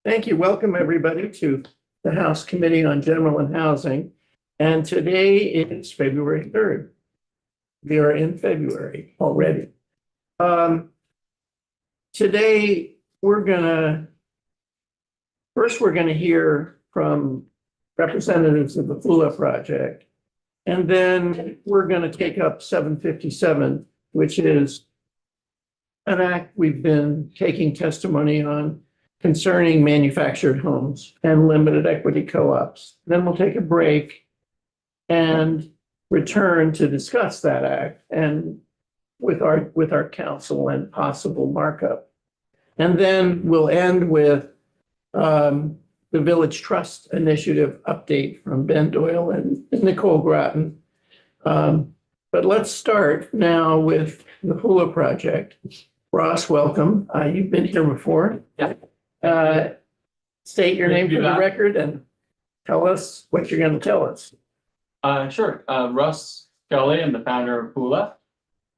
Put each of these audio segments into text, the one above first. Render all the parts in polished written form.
Thank you. Welcome, everybody, to the House Committee on General and Housing. And today is February 3rd. We are in February already. Today, we're gonna hear from representatives of the FULA project. And then we're gonna take up 757, which is an act we've been taking testimony on concerning manufactured homes and limited equity co-ops. Then we'll take a break and return to discuss that act and with our council and possible markup. And then we'll end with the Village Trust Initiative update from Ben Doyle and Nicole Groton. But let's start now with the FULA project. Ross, welcome. You've been here before. Yeah. State your name for the record and tell us what you're going to tell us. Sure. Russ Kelly, I'm the founder of FULA.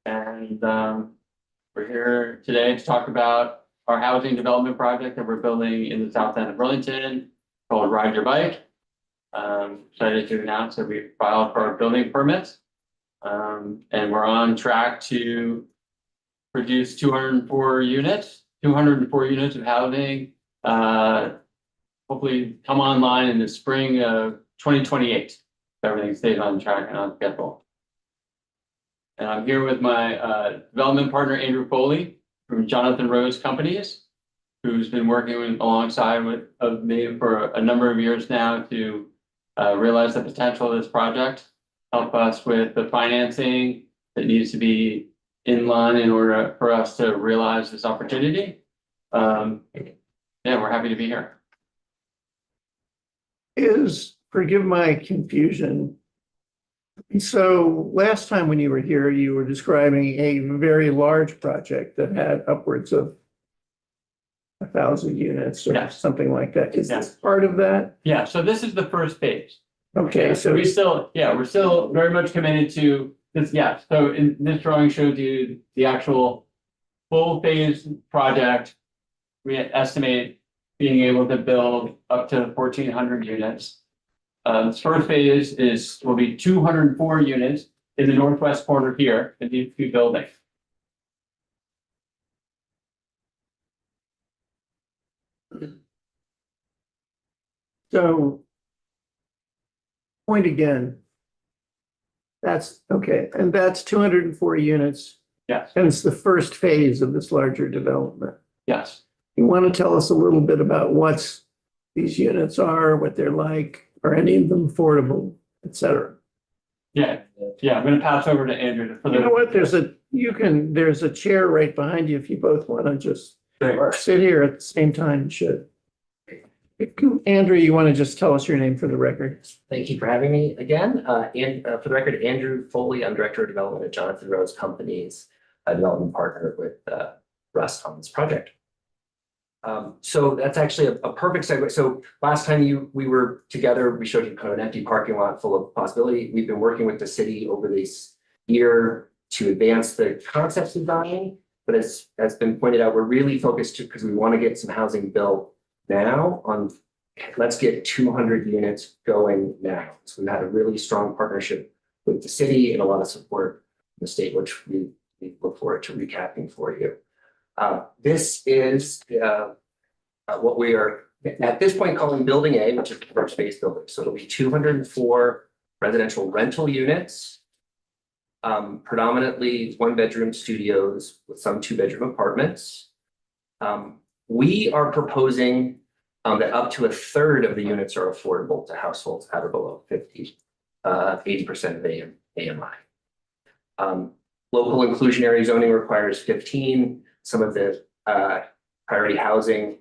And we're here today to talk about our housing development project that we're building in the south end of Burlington called Ride Your Bike. Excited to announce that we filed for our building permits. And we're on track to produce 204 units of housing. Hopefully come online in the spring of 2028. If everything stays on track and on schedule. And I'm here with my development partner, Andrew Foley from Jonathan Rose Companies, who's been working alongside of me for a number of years now to realize the potential of this project, help us with the financing that needs to be in line in order for us to realize this opportunity. Yeah, we're happy to be here. Forgive my confusion. So last time when you were here, you were describing a very large project that had upwards of 1,000 units or something like that. Is this part of that? Yeah, so this is the first phase. Okay, so we're still very much committed to this. Yeah, so in this drawing shows you the actual full phase project. We estimate being able to build up to 1,400 units. This first phase will be 204 units in the northwest corner here in these two buildings. So, point again. That's okay, and that's 204 units. Yes. And it's the first phase of this larger development. Yes. You want to tell us a little bit about what these units are, what they're like, are any of them affordable, et cetera? Yeah, I'm going to pass over to Andrew. You know what? There's a chair right behind you if you both want to just sit here at the same time. You should. Andrew, you want to just tell us your name for the record? Thank you for having me again. And for the record, Andrew Foley, I'm Director of Development at Jonathan Rose Companies, a development partner with Russ on this project. So that's actually a perfect segue. So last time we were together, we showed you kind of an empty parking lot full of possibility. We've been working with the city over this year to advance the concept design, but as been pointed out, we're really focused because we want to get some housing built now on, let's get 200 units going now. So we've had a really strong partnership with the city and a lot of support from the state, which we look forward to recapping for you. This is what we are at this point calling Building A, which is the first phase building. So it'll be 204 residential rental units, predominantly one-bedroom studios with some two-bedroom apartments. We are proposing that up to a third of the units are affordable to households at or below 80% of AMI. Local inclusionary zoning requires 15. Some of the priority housing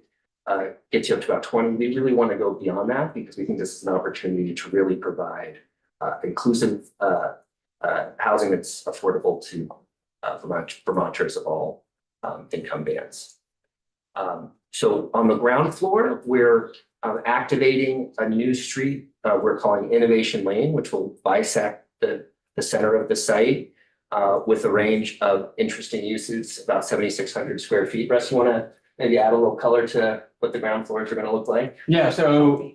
gets you up to about 20. We really want to go beyond that because we think this is an opportunity to really provide inclusive housing that's affordable to Vermonters of all income bands. So on the ground floor, we're activating a new street we're calling Innovation Lane, which will bisect the center of the site with a range of interesting uses, about 7,600 square feet. Russ, you want to maybe add a little color to what the ground floors are gonna look like? Yeah, so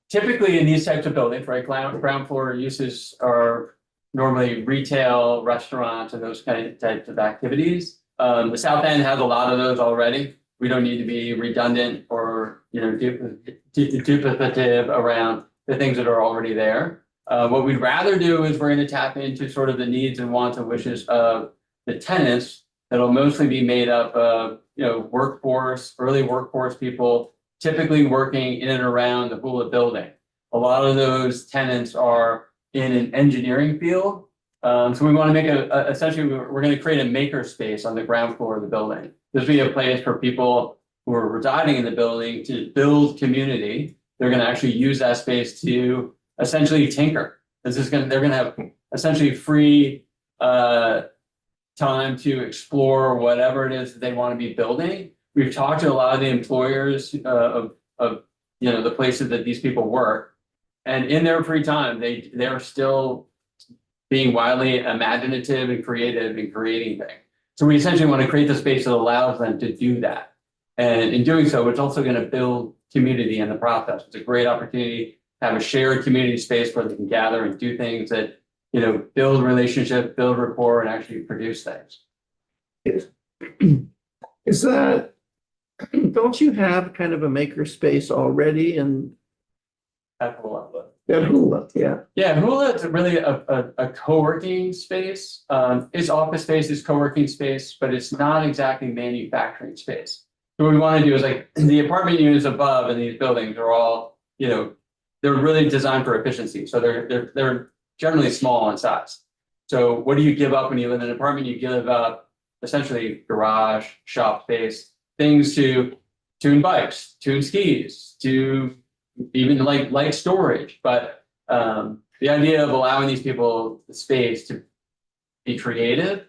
typically in these types of buildings, right, ground floor uses are normally retail, restaurants, and those types of activities. The South End has a lot of those already. We don't need to be redundant or, you know, duplicative around the things that are already there. What we'd rather do is we're gonna tap into sort of the needs and wants and wishes of the tenants that'll mostly be made up of, you know, early workforce people, typically working in and around the Hula building. A lot of those tenants are in an engineering field. So we want to make essentially, we're going to create a maker space on the ground floor of the building. This will be a place for people who are residing in the building to build community. They're going to actually use that space to essentially tinker. They're going to have essentially free time to explore whatever it is that they want to be building. We've talked to a lot of the employers of you know, the places that these people work, and in their free time, they're still being wildly imaginative and creative in creating things. So we essentially want to create the space that allows them to do that. And in doing so, it's also going to build community in the process. It's a great opportunity to have a shared community space where they can gather and do things that, you know, build relationship, build rapport, and actually produce things. Is that, don't you have kind of a maker space already in At Hula. at Hula? Yeah. Yeah, Hula is really a co-working space. It's office space, it's co-working space, but it's not exactly manufacturing space. So what we want to do is, like, the apartment units above in these buildings are all, you know, they're really designed for efficiency. So they're generally small in size. So what do you give up when you live in an apartment? You give up essentially garage, shop space, things to tune bikes, tune skis, to even like light storage. But the idea of allowing these people the space to be creative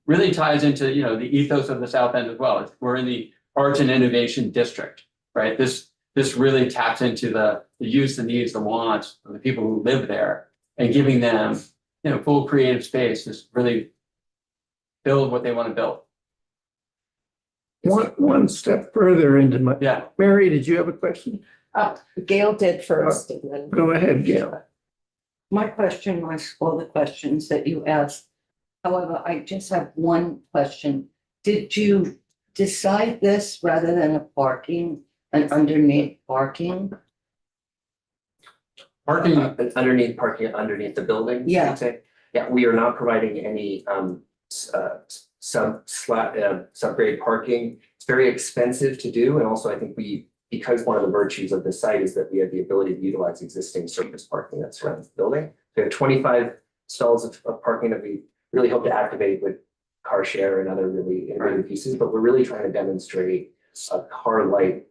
really ties into, you know, the ethos of the South End as well. We're in the arts and innovation district, right? This really taps into the use, the needs, the wants of the people who live there, and giving them, you know, full creative space to really build what they want to build. One step further into my, Yeah. Mary, did you have a question? Gail did first, and then Go ahead, Gail. my question was all the questions that you asked. However, I just have one question. Did you decide this rather than an underneath parking? Parking, Underneath parking, underneath the building? Yeah. you'd say? Yeah, we are not providing any subgrade parking. It's very expensive to do, and also I think because one of the virtues of the site is that we have the ability to utilize existing surface parking that surrounds the building. We have 25 stalls of parking that we really hope to activate with car share and other really innovative pieces, but we're really trying to demonstrate a car light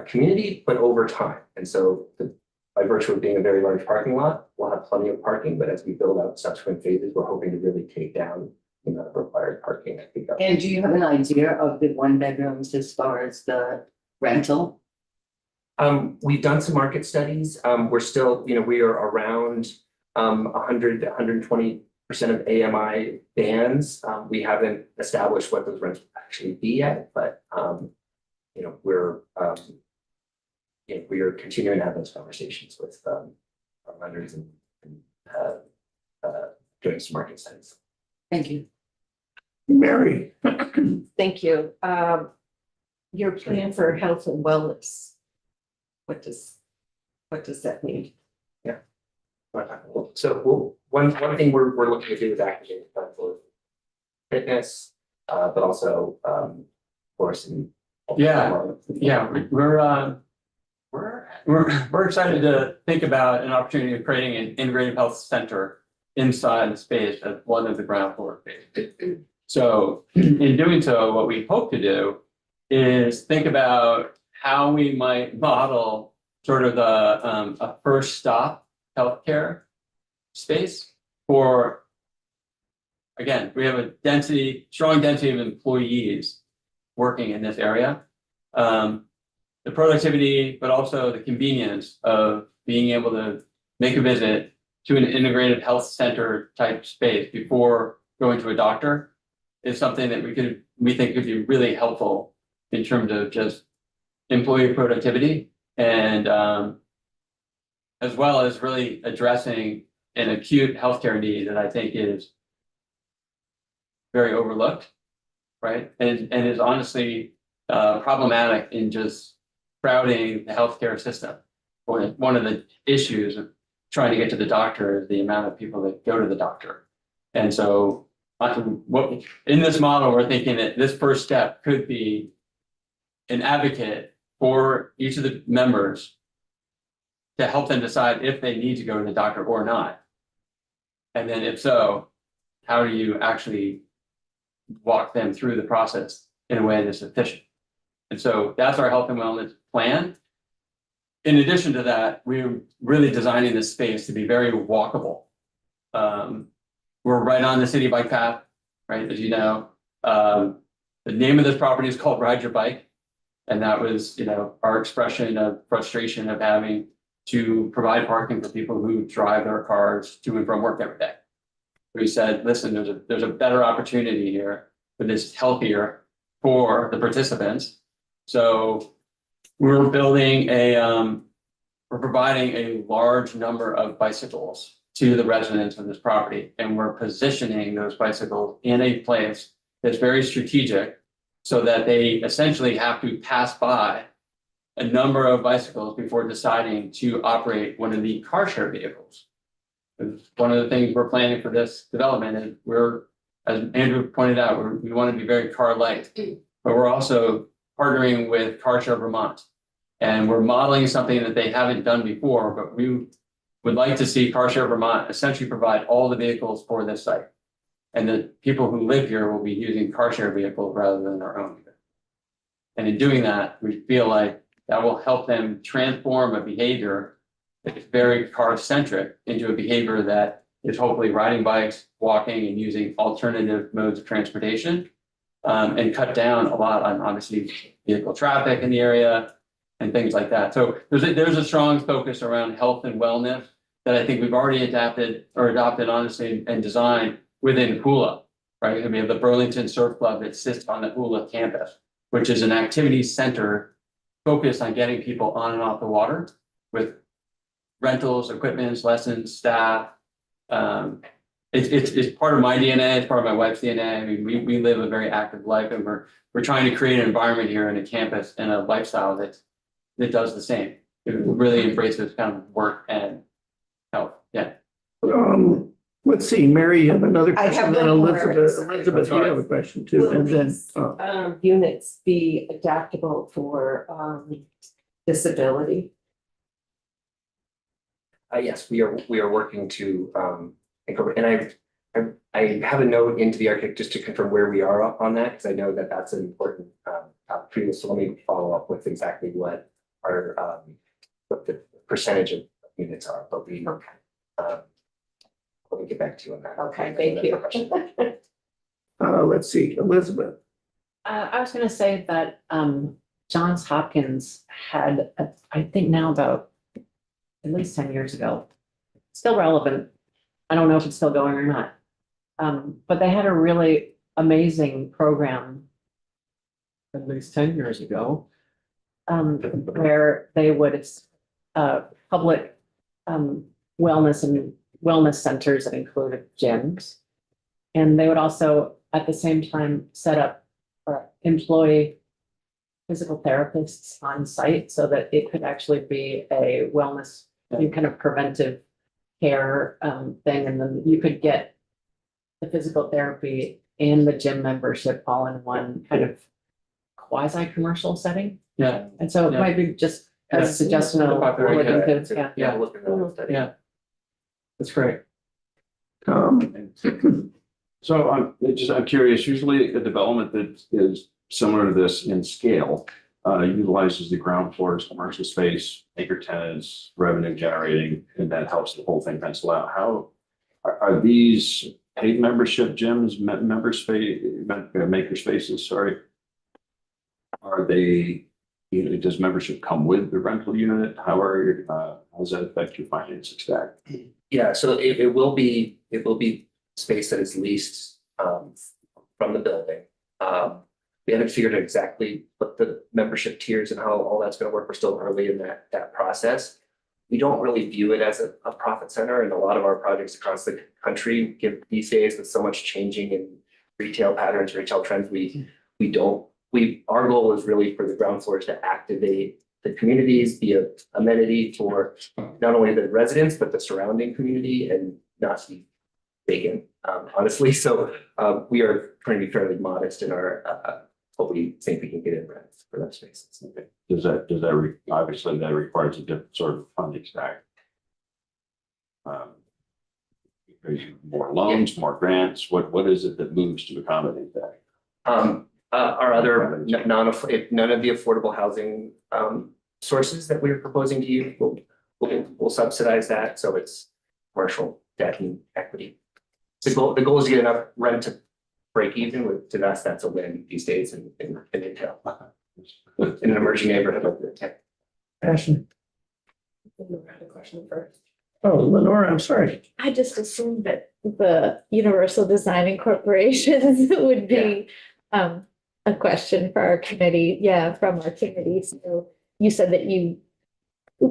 community, but over time. And so by virtue of being a very large parking lot, we'll have plenty of parking, but as we build out subsequent phases, we're hoping to really take down the amount of required parking. I think. And do you have an idea of the 1 bedrooms as far as the rental? We've done some market studies. We're still, you know, we are around 100 to 120% of AMI bands. We haven't established what those rents will actually be yet, but you know, we are continuing to have those conversations with our lenders and doing some market studies. Thank you. Mary, Thank you. Your plan for health and wellness. What does that mean? So one thing we're looking to do is activate for fitness, but also course and Yeah. We're excited to think about an opportunity of creating an integrated health center inside the space as one of the ground floor phases. So in doing so, what we hope to do is think about how we might model sort of a first stop healthcare space for, again, we have a strong density of employees working in this area. The productivity, but also the convenience of being able to make a visit to an integrated health center type space before going to a doctor is something that we think could be really helpful in terms of just employee productivity and as well as really addressing an acute healthcare need that I think is very overlooked, right? And is honestly problematic in just crowding the healthcare system. One of the issues of trying to get to the doctor is the amount of people that go to the doctor. And so in this model, we're thinking that this first step could be an advocate for each of the members to help them decide if they need to go to the doctor or not. And then if so, how do you actually walk them through the process in a way that's efficient? And so that's our health and wellness plan. In addition to that, we're really designing this space to be very walkable. We're right on the city bike path, right? As you know, the name of this property is called Ride Your Bike. And that was, our expression of frustration of having to provide parking for people who drive their cars to and from work every day. We said, listen, there's a better opportunity here for this healthier for the participants. So we're building we're providing a large number of bicycles to the residents of this property. And we're positioning those bicycles in a place that's very strategic so that they essentially have to pass by a number of bicycles before deciding to operate one of the car share vehicles. One of the things we're planning for this development is as Andrew pointed out, we want to be very car light, but we're also partnering with Car Share Vermont. And we're modeling something that they haven't done before, but we would like to see Car Share Vermont essentially provide all the vehicles for this site. And the people who live here will be using car share vehicles rather than their own. And in doing that, we feel like that will help them transform a behavior that is very car centric into a behavior that is hopefully riding bikes, walking, and using alternative modes of transportation, and cut down a lot on obviously vehicle traffic in the area and things like that. So there's a strong focus around health and wellness that I think we've already adopted honestly and designed within Hula, right? And we have the Burlington Surf Club that sits on the Hula campus, which is an activity center focused on getting people on and off the water with rentals, equipment, lessons, staff. It's part of my DNA, it's part of my wife's DNA. I mean, we live a very active life, and we're trying to create an environment here in a campus and a lifestyle that does the same. It really embraces kind of work and health. Yeah. Let's see, Mary, you have another I question, have then one more. Elizabeth, you have a question too, Will and then, these, units be adaptable for, disability? Yes, we are working to, and I have a note into the architect just to confirm where we are on that, because I know that that's an important, previous, so let me follow up with exactly what our, what the percentage of units are, but we, Okay, let me get back to you on that. okay, thank you. let's see, Elizabeth. I was gonna say that Johns Hopkins had, I think now about at least 10 years ago, still relevant. I don't know if it's still going or not. But they had a really amazing program at least 10 years ago, where they would public wellness centers that included gyms. And they would also, at the same time, set up employ physical therapists on site so that it could actually be a wellness and kind of preventive care thing. And then you could get the physical therapy and the gym membership all in one kind of quasi-commercial setting. Yeah. And so it Yeah. might be just a Yeah. suggestion of Popular looking idea. to, yeah. Yeah, look at that study. Yeah. That's great. So I'm curious, usually a development that is similar to this in scale utilizes the ground floor as commercial space, anchor tenants, revenue generating, and that helps the whole thing pencil out. How are these paid membership gyms, member space, maker spaces, sorry? Are they, does membership come with the rental unit? How does that affect your financing stack? Yeah, so it will be space that is leased from the building. We haven't figured out exactly what the membership tiers and how all that's gonna work. We're still early in that process. We don't really view it as a profit center, and a lot of our projects across the country give these days with so much changing in retail patterns, retail trends, our goal is really for the ground floors to activate the communities, be an amenity for not only the residents, but the surrounding community and not be vacant, honestly. So we are trying to be fairly modest in our what we think we can get in rent for those spaces. Obviously that requires a different sort of funding stack. Are you more loans, more grants? What is it that moves to accommodate that? Our other none of the affordable housing sources that we're proposing to you will subsidize that. So it's commercial debt and equity. The goal is to get enough rent to break even with, to us, that's a win these days in Intel. In an emerging neighborhood like the tech. Passion. I had a question first. Oh, Lenora, I'm sorry. I just assumed that the Universal Design Corporations would be a question for our committee, from our committee. So you said that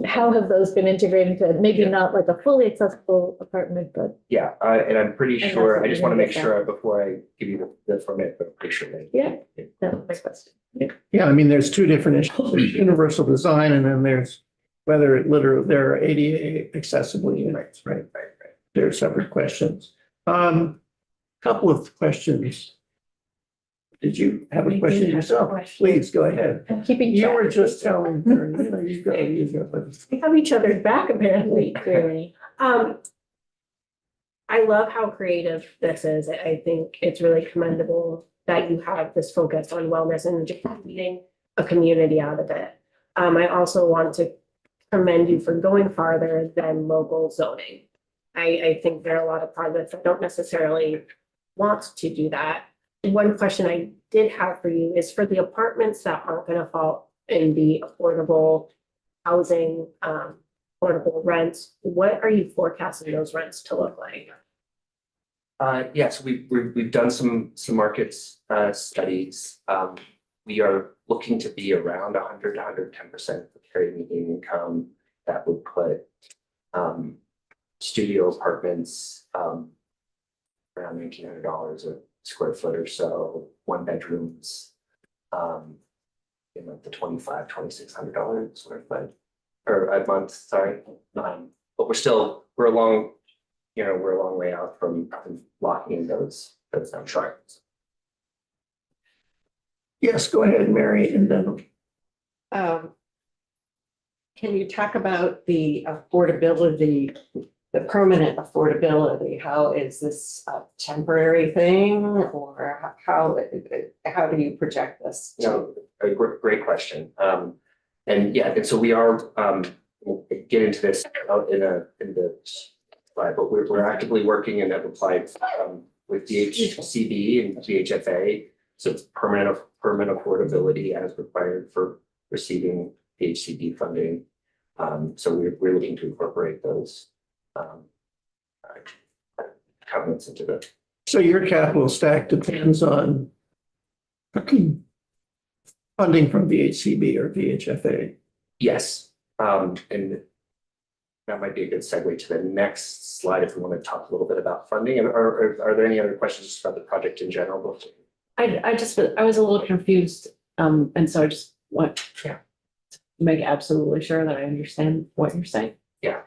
how have those been integrated into maybe not like a fully accessible apartment, but Yeah, and I'm pretty And sure, that's I just want to what make we sure before I give you the permit, but I'm pretty sure that. Yeah. that was my question. Yeah, I mean, there's two different issues. There's universal design and then there's whether it literally, there are ADA accessible units, right? They're separate questions. Couple of questions. Did you have a We question do have a yourself? question. Please, go ahead. I'm keeping You track. were just telling her, you go. We have each other's back apparently, clearly. I love how creative this is. I think it's really commendable that you have this focus on wellness and just meeting a community out of it. I also want to commend you for going farther than local zoning. I think there are a lot of projects that don't necessarily want to do that. One question I did have for you is for the apartments that aren't gonna fall in the affordable housing, affordable rents, what are you forecasting those rents to look like? Yes, we've done some markets studies. We are looking to be around 100 to 110% of carrying median income. That would put studio apartments around $1,900 a square foot or so, one bedrooms in like the $2,500-$2,600 square foot or a month, sorry. But we're a long way out from locking in those numbers. Yes, go ahead, Mary, and then Can you talk about the affordability, the permanent affordability? How is this a temporary thing or how do you project this? No, a great question. And so we are, we'll get into this in the slide, but we're actively working and have applied with DHCD and DHFA. So it's permanent affordability as required for receiving DHCD funding. So we're looking to incorporate those covenants into the. so your capital stack depends on funding from VHCB or VHFA. Yes, and that might be a good segue to the next slide if we want to talk a little bit about funding. Or are there any other questions about the project in general? I was a little confused, and so I just want to make absolutely sure that I understand what you're saying. Yeah.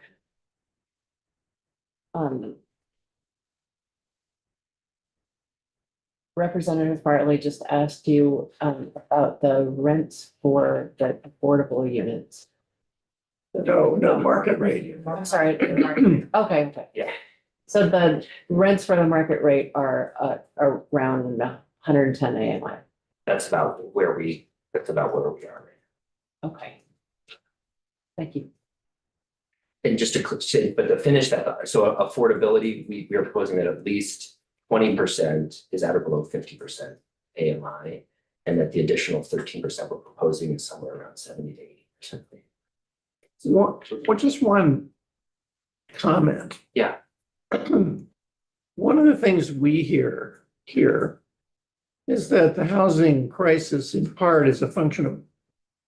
Representative Bartley just asked you about the rents for the affordable units. No, market rate. I'm sorry. Okay. Yeah. So the rents for the market rate are around 110 AMI. That's about where we are. Okay. Thank you. And just to finish that, so affordability, we are proposing that at least 20% is at or below 50% AMI, and that the additional 13% we're proposing is somewhere around 70 to 80%. Just one comment. Yeah. One of the things we hear here is that the housing crisis in part is a function of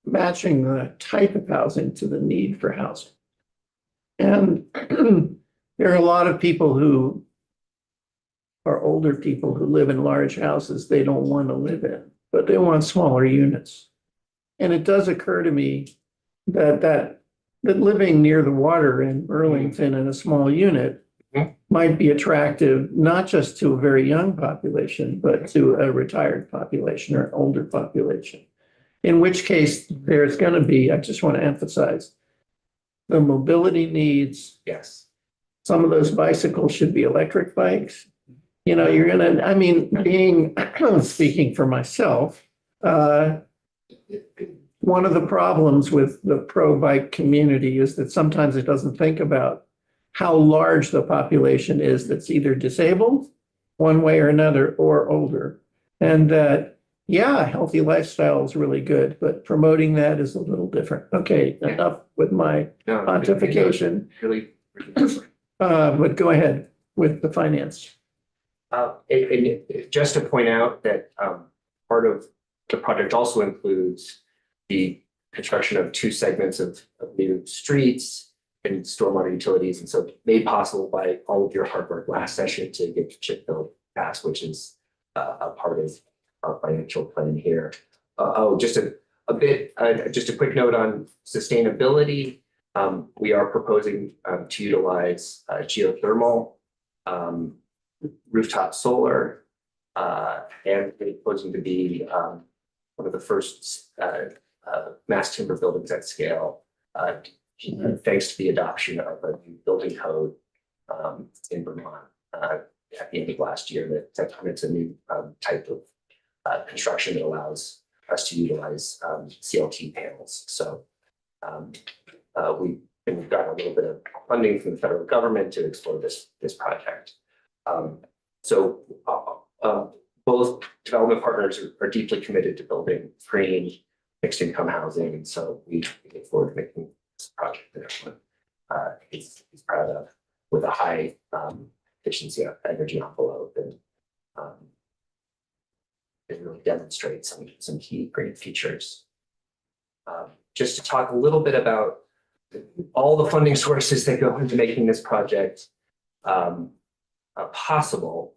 matching the type of housing to the need for housing. And there are a lot of people who are older people who live in large houses they don't want to live in, but they want smaller units. And it does occur to me that living near the water in Burlington in a small unit might be attractive, not just to a very young population, but to a retired population or an older population. In which case, there's going to be, I just want to emphasize, the mobility needs. Yes. Some of those bicycles should be electric bikes. You know, you're gonna, I mean, being, speaking for myself, one of the problems with the pro-bike community is that sometimes it doesn't think about how large the population is that's either disabled one way or another or older. And that, yeah, a healthy lifestyle is really good, but promoting that is a little different. Okay, enough with my No, pontification. Really, really. But go ahead with the finance. Just to point out that part of the project also includes the construction of 2 segments of new streets and stormwater utilities, and so made possible by all of your hard work last session to get the chip bill passed, which is a part of our financial plan here. Just a quick note on sustainability. We are proposing to utilize geothermal, rooftop solar, and we're proposing to be one of the first mass timber buildings at scale, thanks to the adoption of a new building code in Vermont at the end of last year that permits a new type of construction that allows us to utilize CLT panels. So we've got a little bit of funding from the federal government to explore this project. So both development partners are deeply committed to building green mixed income housing, and so we look forward to making this project that everyone is proud of, with a high efficiency of energy envelope, and it really demonstrates some key green features. Just to talk a little bit about all the funding sources that go into making this project possible.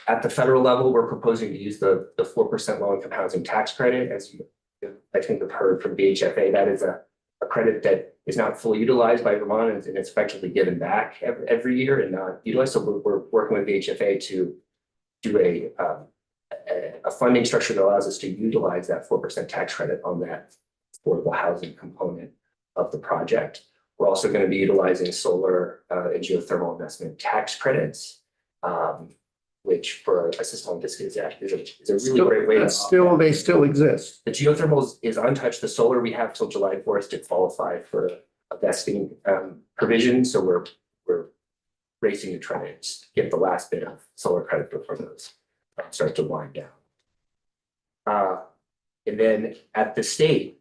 At the federal level, we're proposing to use the 4% low-income housing tax credit. As you, I think, have heard from VHFA, that is a credit that is not fully utilized by Vermont, and it's effectively given back every year and not utilized. So we're working with VHFA to do a funding structure that allows us to utilize that 4% tax credit on that affordable housing component of the project. We're also going to be utilizing solar and geothermal investment tax credits, which for a system like this is a really great way to. They still exist. The geothermal is untouched. The solar we have till July 4th to qualify for a vesting provision. So we're racing to try to get the last bit of solar credit before those start to wind down. And then at the state,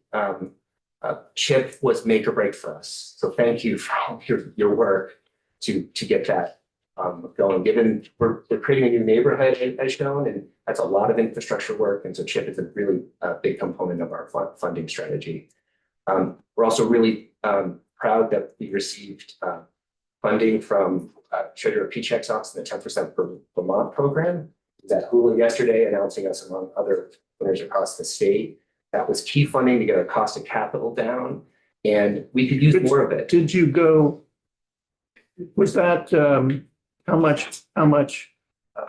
CHIP was make or break for us. So thank you for all your work to get that going. Given we're creating a new neighborhood as shown, and that's a lot of infrastructure work. And so CHIP is a really big component of our funding strategy. We're also really proud that we received funding from Treasurer Pichek's office in the 10% for Vermont program. He was at Hulu yesterday announcing us among other winners across the state. That was key funding to get our cost of capital down, and we could use more of it. Did you go, was that, how much?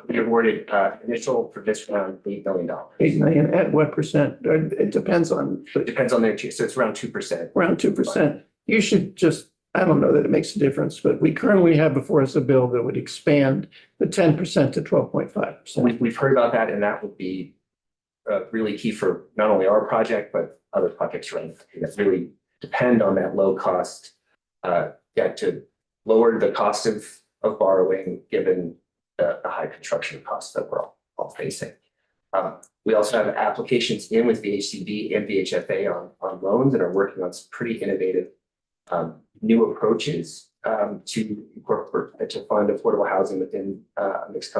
We awarded initial for this round $8 million. 8 million, at what percent? It depends on, It depends on their, so it's around 2%. around 2%. You should just, I don't know that it makes a difference, but we currently have before us a bill that would expand the 10% to 12.5%. We've heard about that, and that would be really key for not only our project, but other projects around that really depend on that low cost, to lower the cost of borrowing, given the high construction costs that we're all facing. We also have applications in with VHCB and VHFA on loans, and are working on some pretty innovative new approaches to incorporate, to fund affordable housing within mixed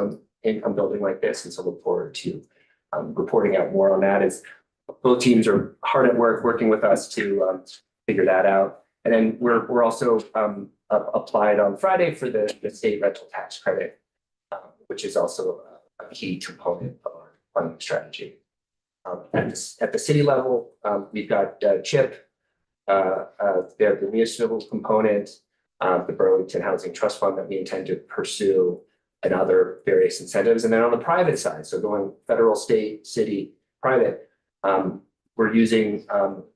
income building like this, and so look forward to reporting out more on that as both teams are hard at work working with us to figure that out. And then we're also applied on Friday for the state rental tax credit, which is also a key component of our funding strategy. At the city level, we've got CHIP, the municipal component, the Burlington Housing Trust Fund that we intend to pursue, and other various incentives. And then on the private side, so going federal, state, city, private, we're using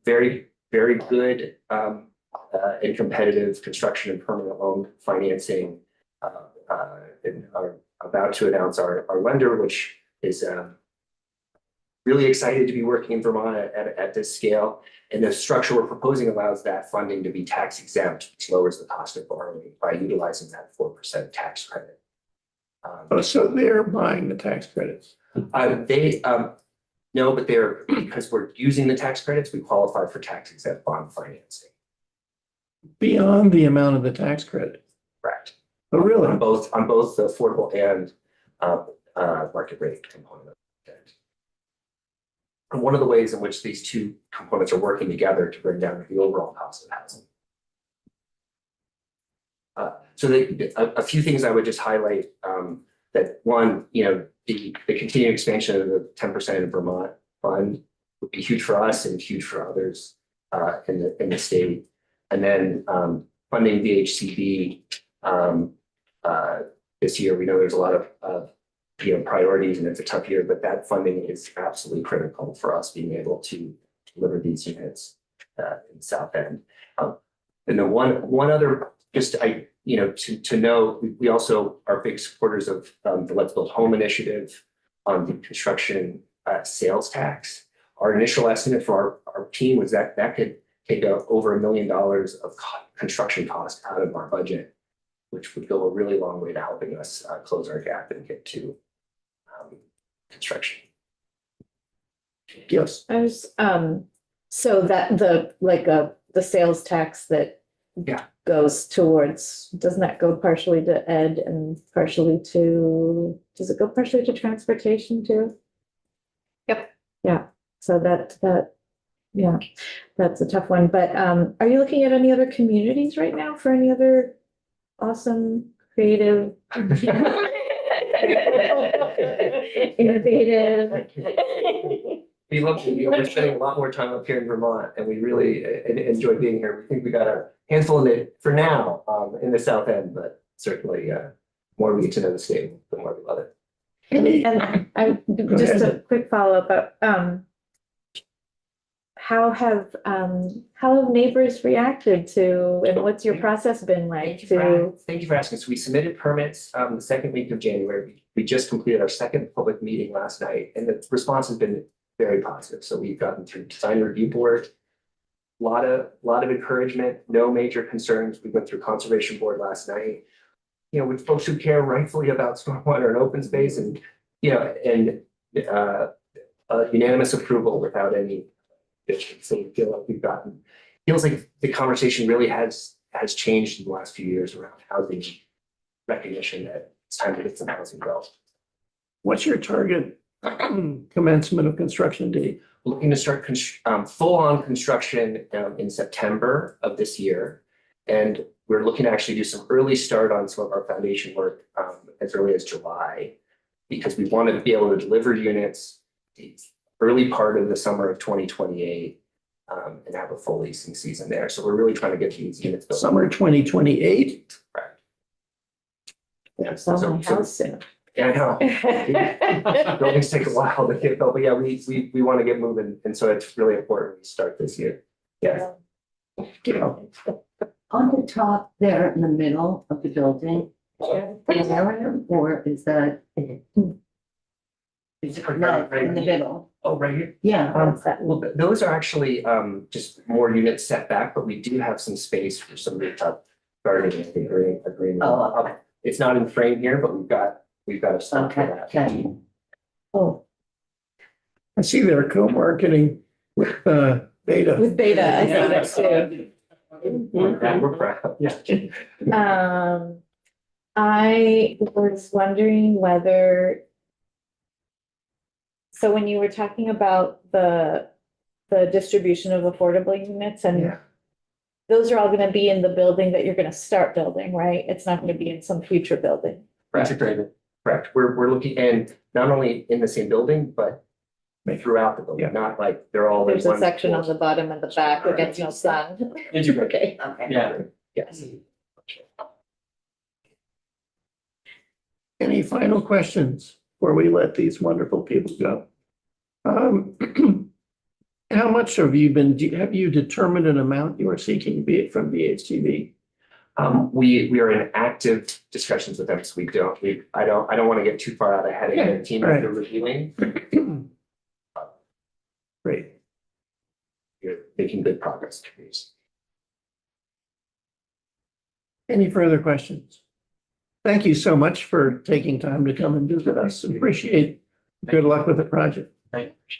very, very good and competitive construction and permanent loan financing. And are about to announce our lender, which is really excited to be working in Vermont at this scale. And the structure we're proposing allows that funding to be tax exempt, which lowers the cost of borrowing by utilizing that 4% tax credit. Oh, so they're buying the tax credits. No, but they're, because we're using the tax credits, we qualify for tax exempt bond financing. Beyond the amount of the tax credit. Correct. Oh, really? On both the affordable and market rate component of it. And one of the ways in which these two components are working together to bring down the overall cost of housing. So a few things I would just highlight, that one, the continued expansion of the 10% in Vermont fund would be huge for us and huge for others in the state. And then funding VHCB this year, we know there's a lot of priorities and it's a tough year, but that funding is absolutely critical for us being able to deliver these units in South End. And then one other, just to know, we also are big supporters of the Let's Build Home initiative on the construction sales tax. Our initial estimate for our team was that could take over $1 million of construction cost out of our budget, which would go a really long way to helping us close our gap and get to construction. Yes. I was, so that the sales tax that Yeah. goes towards, doesn't that go partially to ed and partially to, does it go partially to transportation too? Yep. Yeah, so yeah, that's a tough one, but are you looking at any other communities right now for any other awesome, creative, innovative? We're spending a lot more time up here in Vermont and we really enjoy being here. We think we got a handful in it for now in the South End, but certainly more we get to know the state, the more we love it. And I, just a ahead. quick follow-up, but how have neighbors reacted to, and what's your process been like to? Thank you for asking. So we submitted permits the second week of January. We just completed our second public meeting last night and the response has been very positive. So we've gotten through design review board, a lot of encouragement, no major concerns. We went through conservation board last night. With folks who care rightfully about stormwater and open space and, unanimous approval without any issues. So we feel like feels like the conversation really has changed in the last few years around housing recognition that it's time to get some housing built. What's your target commencement of construction date? Looking to start full-on construction in September of this year. And we're looking to actually do some early start on some of our foundation work as early as July, because we want to be able to deliver units the early part of the summer of 2028 and have a full leasing season there. So we're really trying to get these units built. Summer 2028? Correct. Sell my house soon. Yeah, I know. Buildings take a while to get built, but yeah, we want to get moving. And so it's really important we start this year. Yeah. On the top there in the middle of the building, area, or is that? Is it no, in the middle? Oh, right here. Yeah. Well, those are actually just more units set back, but we do have some space for some rooftop gardening agreement. Oh. It's not in frame here, but we've got a spot for Okay, that. okay. Oh, I see they're co-marketing with Beta. With Beta, I see that too. We're proud. Yeah. I was wondering whether. So when you were talking about the distribution of affordable units and Yeah. those are all gonna be in the building that you're gonna start building, right? It's not gonna be in some future building. Correct. We're looking, and not only in the same building, but throughout the Yeah. building, not like they're all in There's a one section on floor. the bottom and the back that gets no sun. Integrated. Okay. Yeah. Yes. Any final questions before we let these wonderful people go? How much have you determined an amount you are seeking, be it from VHTV? We are in active discussions with them, so I don't want to get too far out ahead of the team that Right. they're reviewing. Great. You're making good progress. Any further questions? Thank you so much for taking time to come and visit us. Appreciate it. Good luck with the project. Thank you.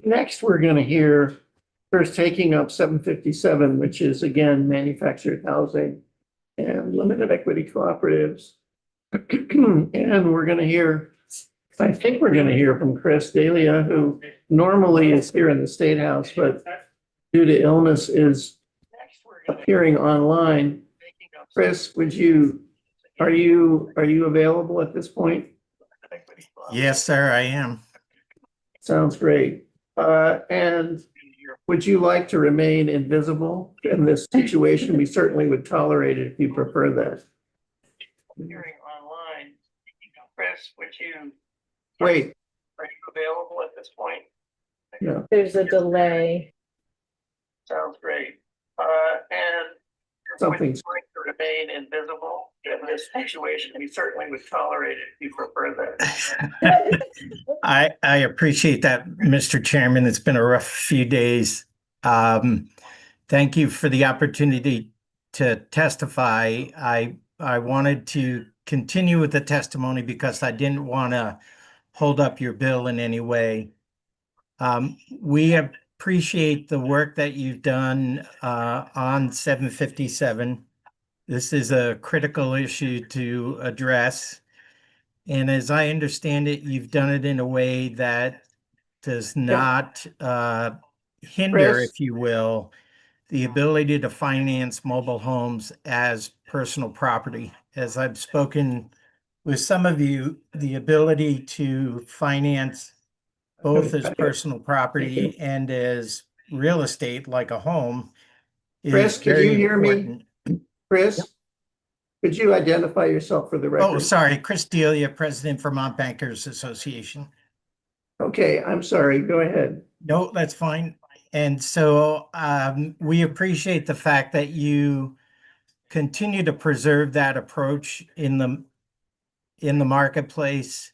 Next, we're going to hear first taking up 757, which is again manufactured housing and limited equity cooperatives. And we're going to hear, I think we're going to hear from Chris Dalia, who normally is here in the State House, but due to illness is appearing online. Chris, are you available at this point? Yes, sir, I am. Sounds great. And would you like to remain invisible in this situation? We certainly would tolerate it if you prefer that. Hearing online, Chris, wait, are you available at this point? Yeah, There's a delay. sounds great. And something's like to remain invisible in this situation. We certainly would tolerate it if you prefer that. I appreciate that, Mr. Chairman. It's been a rough few days. Thank you for the opportunity to testify. I wanted to continue with the testimony because I didn't want to hold up your bill in any way. We appreciate the work that you've done on 757. This is a critical issue to address. And as I understand it, you've done it in a way that does not hinder, Chris? if you will, the ability to finance mobile homes as personal property. As I've spoken with some of you, the ability to finance both as personal property and as real estate, like a home, Chris, is could very you hear me? important. Chris, could you identify yourself for the record? Oh, sorry, Chris Delia, President, Vermont Bankers Association. Okay, I'm sorry. Go ahead. No, that's fine. And so we appreciate the fact that you continue to preserve that approach in the marketplace.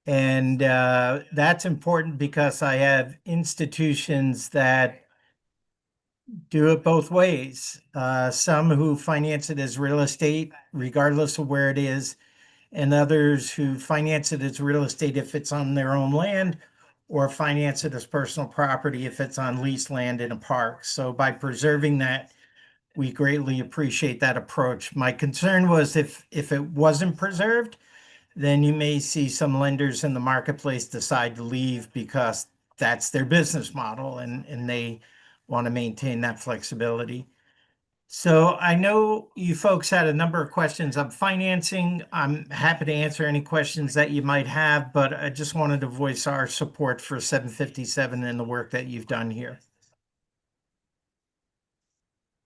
And that's important because I have institutions that do it both ways. Some who finance it as real estate, regardless of where it is, and others who finance it as real estate if it's on their own land, or finance it as personal property if it's on leased land in a park. So by preserving that, we greatly appreciate that approach. My concern was if it wasn't preserved, then you may see some lenders in the marketplace decide to leave because that's their business model and they want to maintain that flexibility. So I know you folks had a number of questions on financing. I'm happy to answer any questions that you might have, but I just wanted to voice our support for 757 and the work that you've done here.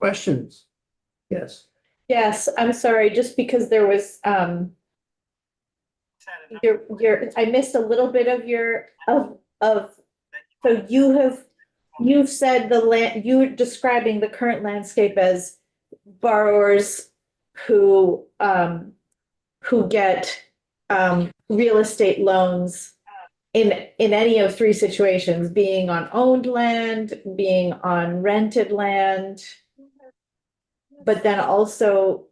Questions? Yes. Yes, I'm sorry, just because there was, I missed a little bit of so you've said you're describing the current landscape as borrowers who get, real estate loans in any of three situations, being on owned land, being on rented land. But then also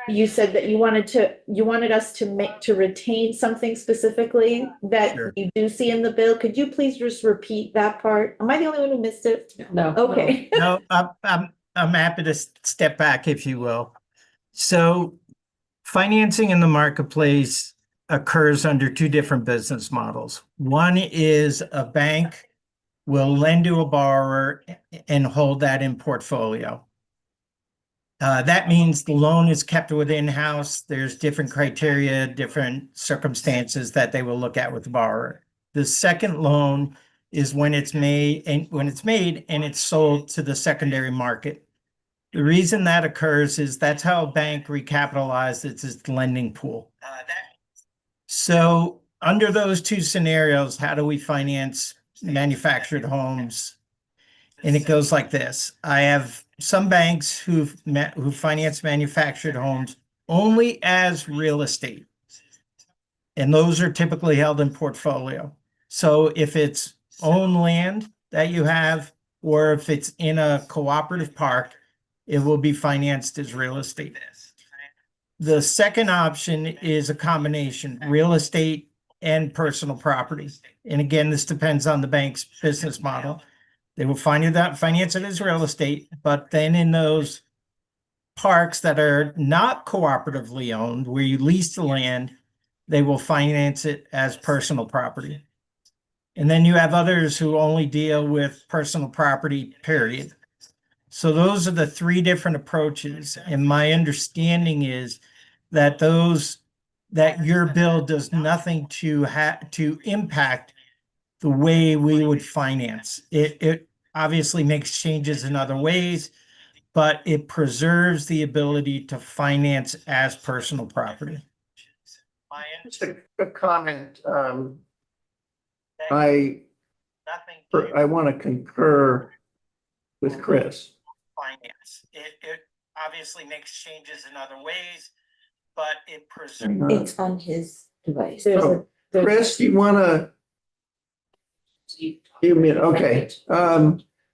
you said that you wanted us to retain something specifically that Sure. you do see in the bill. Could you please just repeat that part? Am I the only one who missed it? No. Okay. No, I'm happy to step back, if you will. So financing in the marketplace occurs under two different business models. One is a bank will lend to a borrower and hold that in portfolio. That means the loan is kept within house. There's different criteria, different circumstances that they will look at with the borrower. The second loan is when it's made and it's sold to the secondary market. The reason that occurs is that's how a bank recapitalizes its lending pool. So under those two scenarios, how do we finance manufactured homes? And it goes like this. I have some banks who finance manufactured homes only as real estate. And those are typically held in portfolio. So if it's owned land that you have, or if it's in a cooperative park, it will be financed as real estate. The second option is a combination, real estate and personal property. And again, this depends on the bank's business model. They will finance it as real estate, but then in those parks that are not cooperatively owned, where you lease the land, they will finance it as personal property. And then you have others who only deal with personal property, period. So those are the three different approaches. And my understanding is that your bill does nothing to impact the way we would finance. It obviously makes changes in other ways, but it preserves the ability to finance as personal property. Just a comment. I want to concur with Chris. Finance. It obviously makes changes in other ways, but it preserves. It's on his device. So, Chris, you want to? You mean, okay.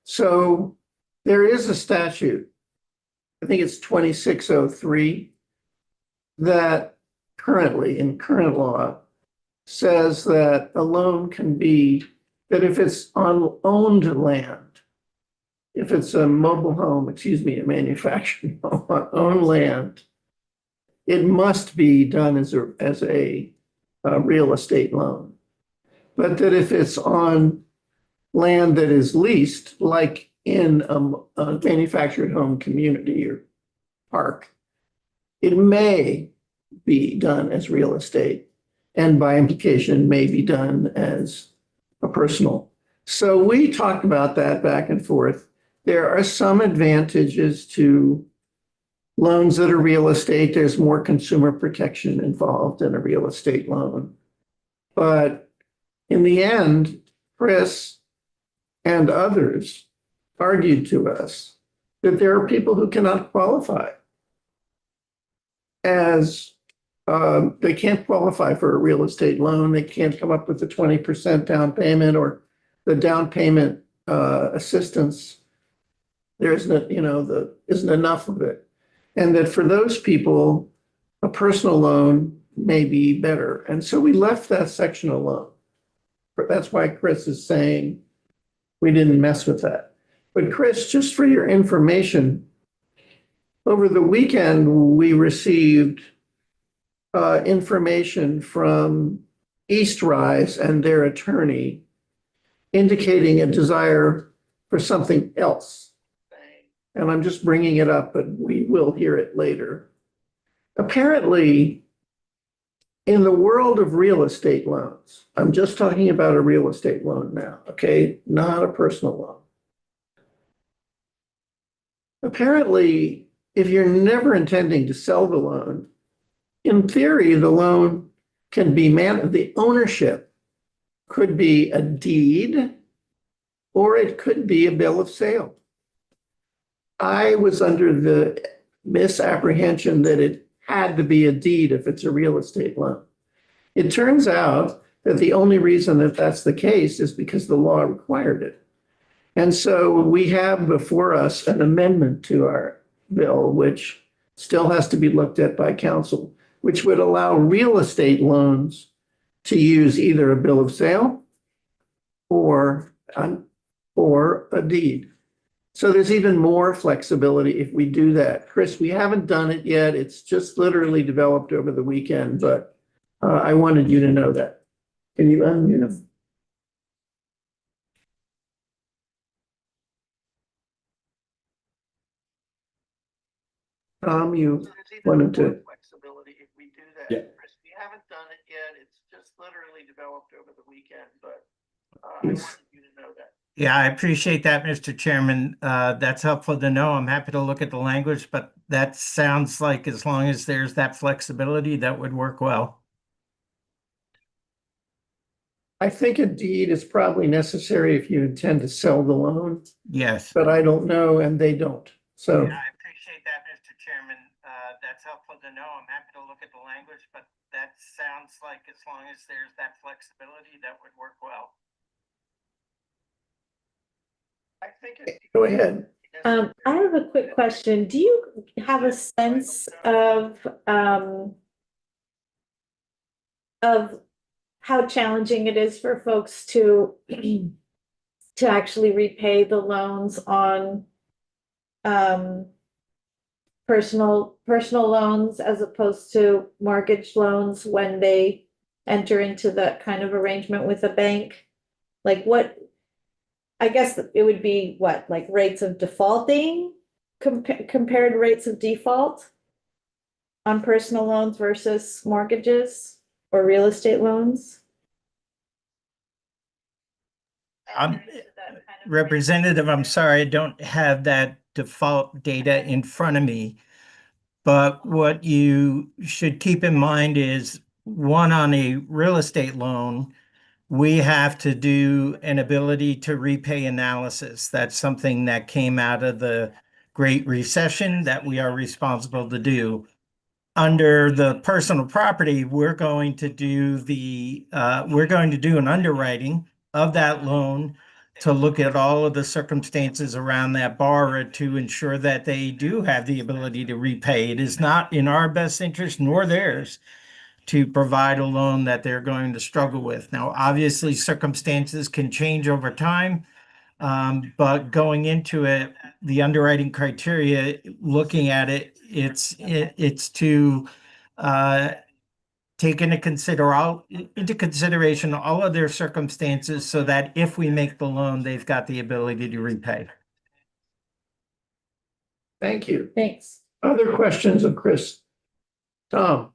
So there is a statute, I think it's 2603, that currently in current law says that a loan can be, that if it's on owned land, if it's a mobile home, a manufactured home on owned land, it must be done as a real estate loan. But that if it's on land that is leased, like in a manufactured home community or park, it may be done as real estate, and by implication may be done as a personal. So we talked about that back and forth. There are some advantages to loans that are real estate. There's more consumer protection involved in a real estate loan. But in the end, Chris and others argued to us that there are people who cannot qualify as they can't qualify for a real estate loan. They can't come up with the 20% down payment or the down payment assistance. There isn't, isn't enough of it. And that for those people, a personal loan may be better. And so we left that section alone. That's why Chris is saying we didn't mess with that. But Chris, just for your information, over the weekend, we received information from Eastrise and their attorney indicating a desire for something else. And I'm just bringing it up, but we will hear it later. Apparently, in the world of real estate loans, I'm just talking about a real estate loan now, okay? Not a personal loan. Apparently, if you're never intending to sell the loan, in theory, the loan can be the ownership could be a deed or it could be a bill of sale. I was under the misapprehension that it had to be a deed if it's a real estate loan. It turns out that the only reason that that's the case is because the law required it. And so we have before us an amendment to our bill, which still has to be looked at by council, which would allow real estate loans to use either a bill of sale or a deed. So there's even more flexibility if we do that. Chris, we haven't done it yet. It's just literally developed over the weekend, but I wanted you to know that. Can you unmute him? You wanted to. Flexibility if we do that. Yeah. Chris, we haven't done it yet. It's just literally developed over the weekend, but I wanted you to know that. Yeah, I appreciate that, Mr. Chairman. That's helpful to know. I'm happy to look at the language, but that sounds like as long as there's that flexibility, that would work well. I think a deed is probably necessary if you intend to sell the loan, Yes. but I don't know, and they don't. So I appreciate that, Mr. Chairman. That's helpful to know. I'm happy to look at the language, but that sounds like as long as there's that flexibility, that would work well. I think go ahead. I have a quick question. Do you have a sense of how challenging it is for folks to actually repay the loans on personal loans as opposed to mortgage loans when they enter into that kind of arrangement with a bank? Like what, I guess it would be what, like rates of defaulting, compared rates of default on personal loans versus mortgages or real estate loans? Representative, I'm sorry, I don't have that default data in front of me. But what you should keep in mind is, one, on a real estate loan, we have to do an ability to repay analysis. That's something that came out of the Great Recession that we are responsible to do. Under the personal property, we're going to do an underwriting of that loan to look at all of the circumstances around that borrower to ensure that they do have the ability to repay. It is not in our best interest nor theirs to provide a loan that they're going to struggle with. Now, obviously, circumstances can change over time, but going into it, the underwriting criteria, looking at it, it's to take into consideration all of their circumstances so that if we make the loan, they've got the ability to repay. Thank you. Thanks. Other questions of Chris? Tom?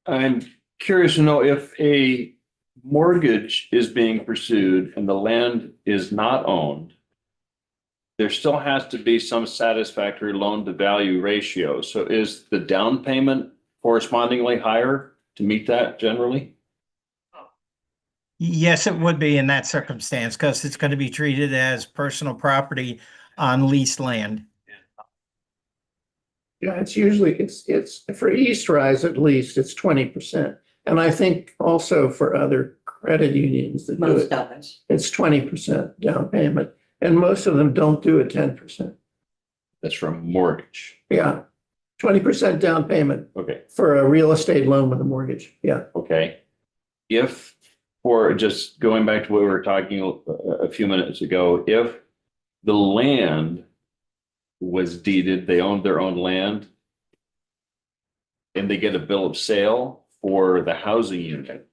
I'm curious to know if a mortgage is being pursued and the land is not owned, there still has to be some satisfactory loan to value ratio. So is the down payment correspondingly higher to meet that generally? Yes, it would be in that circumstance because it's going to be treated as personal property on leased land. Yeah, it's usually, it's for East Rise at least, it's 20%. And I think also for other credit unions that do Most it, others. it's 20% down payment. And most of them don't do a 10%. That's from mortgage. Yeah, 20% down payment Okay, for a real estate loan with a mortgage. Yeah. okay. If, or just going back to what we were talking a few minutes ago, if the land was deeded, they owned their own land, and they get a bill of sale for the housing unit,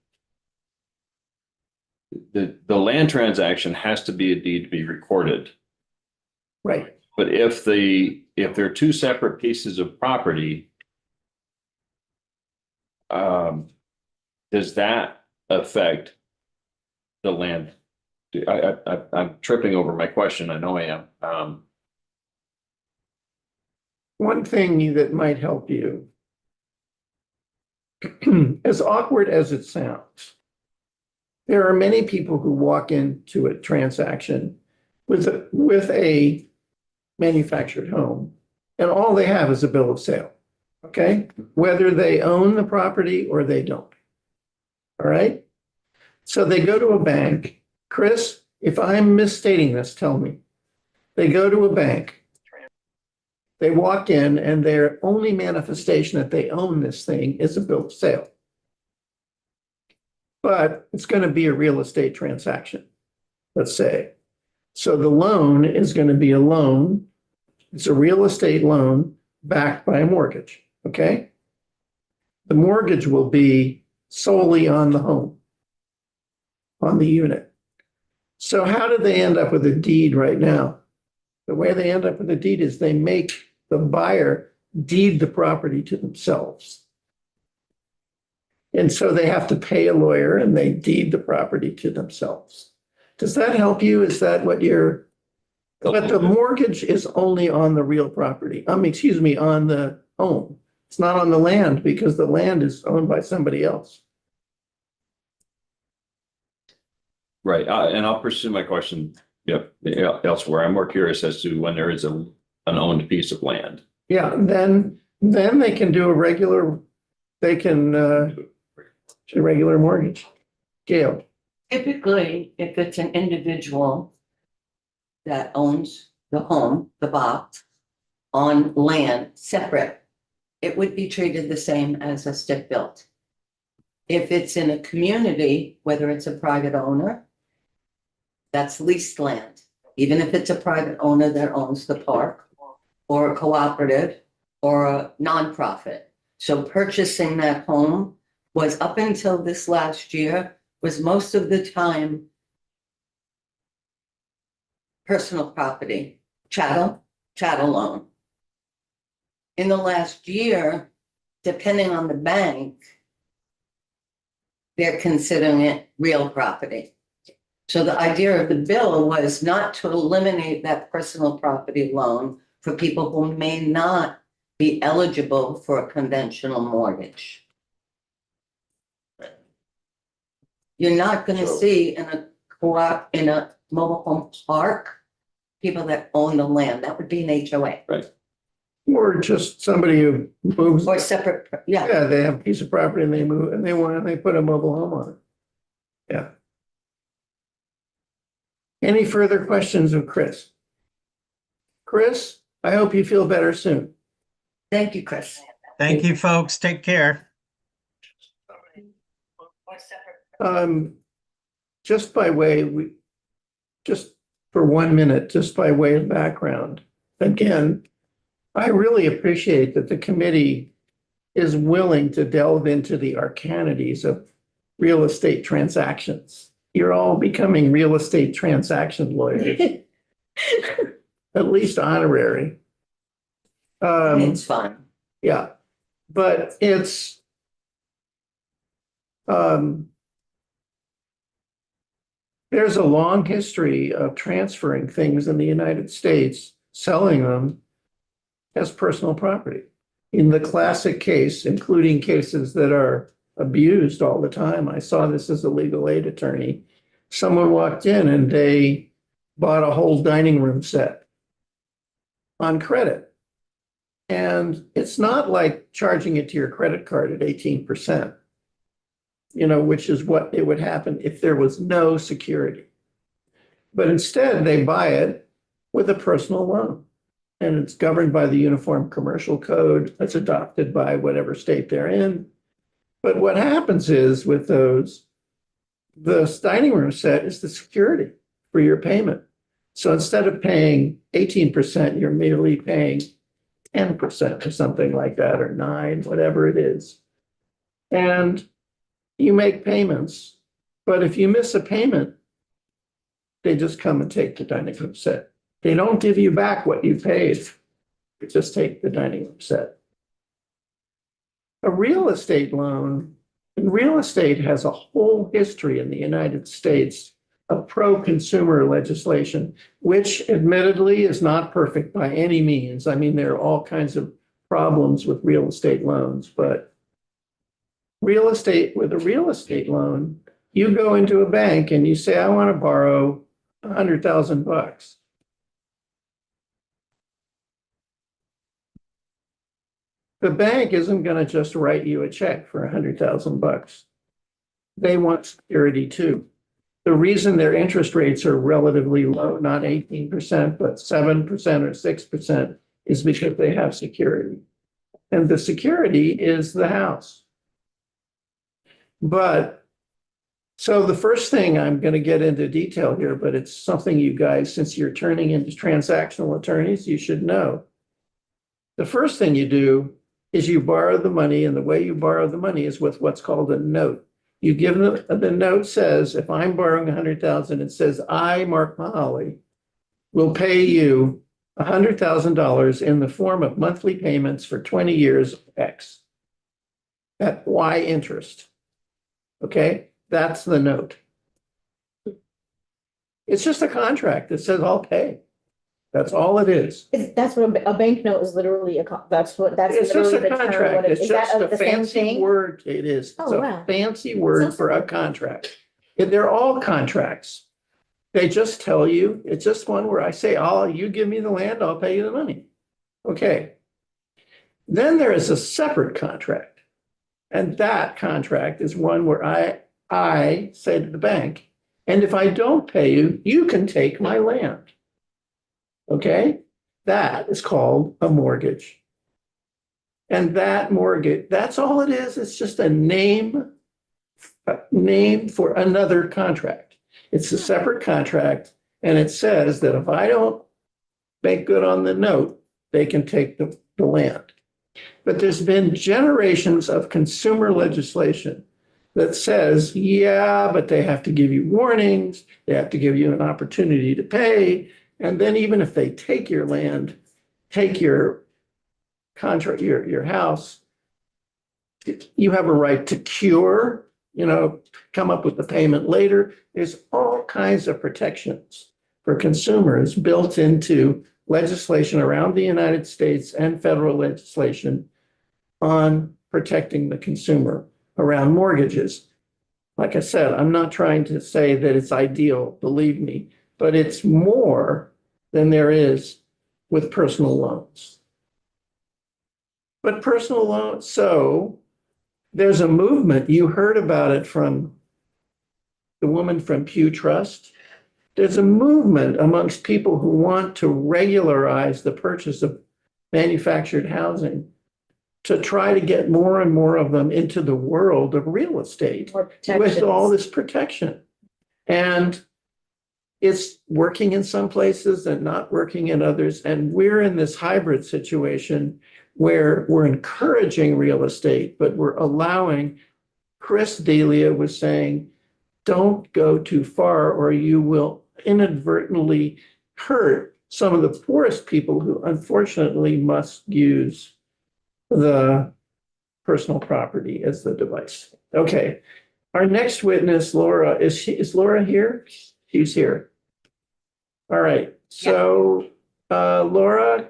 the land transaction has to be a deed to be recorded. Right. But if they're two separate pieces of property, does that affect the land? I'm tripping over my question. I know I am. One thing that might help you, as awkward as it sounds, there are many people who walk into a transaction with a manufactured home, and all they have is a bill of sale. Okay, whether they own the property or they don't. All right? So they go to a bank. Chris, if I'm misstating this, tell me. They go to a bank. They walk in and their only manifestation that they own this thing is a bill of sale. But it's going to be a real estate transaction, let's say. So the loan is going to be a loan. It's a real estate loan backed by a mortgage, okay? The mortgage will be solely on the home, on the unit. So how do they end up with a deed right now? The way they end up with a deed is they make the buyer deed the property to themselves. And so they have to pay a lawyer and they deed the property to themselves. Does that help you? Is that what you're, but the mortgage is only on the real property. Excuse me, on the home. It's not on the land because the land is owned by somebody else. Right, and I'll pursue my question, elsewhere. I'm more curious as to when there is an owned piece of land. Yeah, then they can do a regular mortgage. Gail. Typically, if it's an individual that owns the home, the box, on land separate, it would be treated the same as a stick built. If it's in a community, whether it's a private owner, that's leased land. Even if it's a private owner that owns the park, or a cooperative, or a nonprofit. So purchasing that home was, up until this last year, was most of the time personal property, chattel loan. In the last year, depending on the bank, they're considering it real property. So the idea of the bill was not to eliminate that personal property loan for people who may not be eligible for a conventional mortgage. You're not going to see in a co-op, in a mobile home park, people that own the land. That would be an HOA. Or just somebody who moves. Or separate, yeah. Yeah, they have a piece of property and they move and they put a mobile home on it. Yeah. Any further questions of Chris? Chris, I hope you feel better soon. Thank you, Chris. Thank you, folks. Take care. Just by way, just for 1 minute, just by way of background. Again, I really appreciate that the committee is willing to delve into the arcanities of real estate transactions. You're all becoming real estate transaction lawyers, at least honorary. It's fun. Yeah, but it's there's a long history of transferring things in the United States, selling them as personal property. In the classic case, including cases that are abused all the time, I saw this as a legal aid attorney. Someone walked in and they bought a whole dining room set on credit. And it's not like charging it to your credit card at 18%, which is what it would happen if there was no security. But instead, they buy it with a personal loan. And it's governed by the Uniform Commercial Code that's adopted by whatever state they're in. But what happens is with those, the dining room set is the security for your payment. So instead of paying 18%, you're merely paying 10% or something like that, or 9%, whatever it is. And you make payments, but if you miss a payment, they just come and take the dining room set. They don't give you back what you paid. You just take the dining room set. A real estate loan, and real estate has a whole history in the United States of pro-consumer legislation, which admittedly is not perfect by any means. I mean, there are all kinds of problems with real estate loans, but with a real estate loan, you go into a bank and you say, I want to borrow $100,000. The bank isn't going to just write you a check for $100,000. they want security too. The reason their interest rates are relatively low, not 18%, but 7% or 6%, is because they have security. And the security is the house. But, so the first thing, I'm going to get into detail here, but it's something you guys, since you're turning into transactional attorneys, you should know. The first thing you do is you borrow the money, and the way you borrow the money is with what's called a note. You give them, the note says, if I'm borrowing 100,000, it says, I, Mark Mahaly, will pay you $100,000 in the form of monthly payments for 20 years X at Y interest. Okay, that's the note. It's just a contract that says I'll pay. That's all it is. That's what a bank note is literally that's It's just literally a the term. contract. What It's is that just a the same fancy thing? word. It is. It's Oh, a wow. fancy word Sounds for a contract. They're all contracts. They just tell you, it's just one where I say, oh, you give me the land, I'll pay you the money. Okay. Then there is a separate contract. And that contract is one where I say to the bank, and if I don't pay you, you can take my land. Okay? That is called a mortgage. And that mortgage, that's all it is. It's just a name for another contract. It's a separate contract, and it says that if I don't make good on the note, they can take the land. But there's been generations of consumer legislation that says, yeah, but they have to give you warnings, they have to give you an opportunity to pay, and then even if they take your land, take your contract, your house, you have a right to cure, come up with the payment later. There's all kinds of protections for consumers built into legislation around the United States and federal legislation on protecting the consumer around mortgages. Like I said, I'm not trying to say that it's ideal, believe me, but it's more than there is with personal loans. But personal loans, so there's a movement, you heard about it from the woman from Pew Trust. There's a movement amongst people who want to regularize the purchase of manufactured housing to try to get more and more of them into the world of real estate More with all protections. this protection. And it's working in some places and not working in others. And we're in this hybrid situation where we're encouraging real estate, but we're allowing, Chris D'Elia was saying, don't go too far or you will inadvertently hurt some of the poorest people who unfortunately must use the personal property as the device. Okay. Our next witness, Laura, is Laura here? She's here. All right. So, Laura,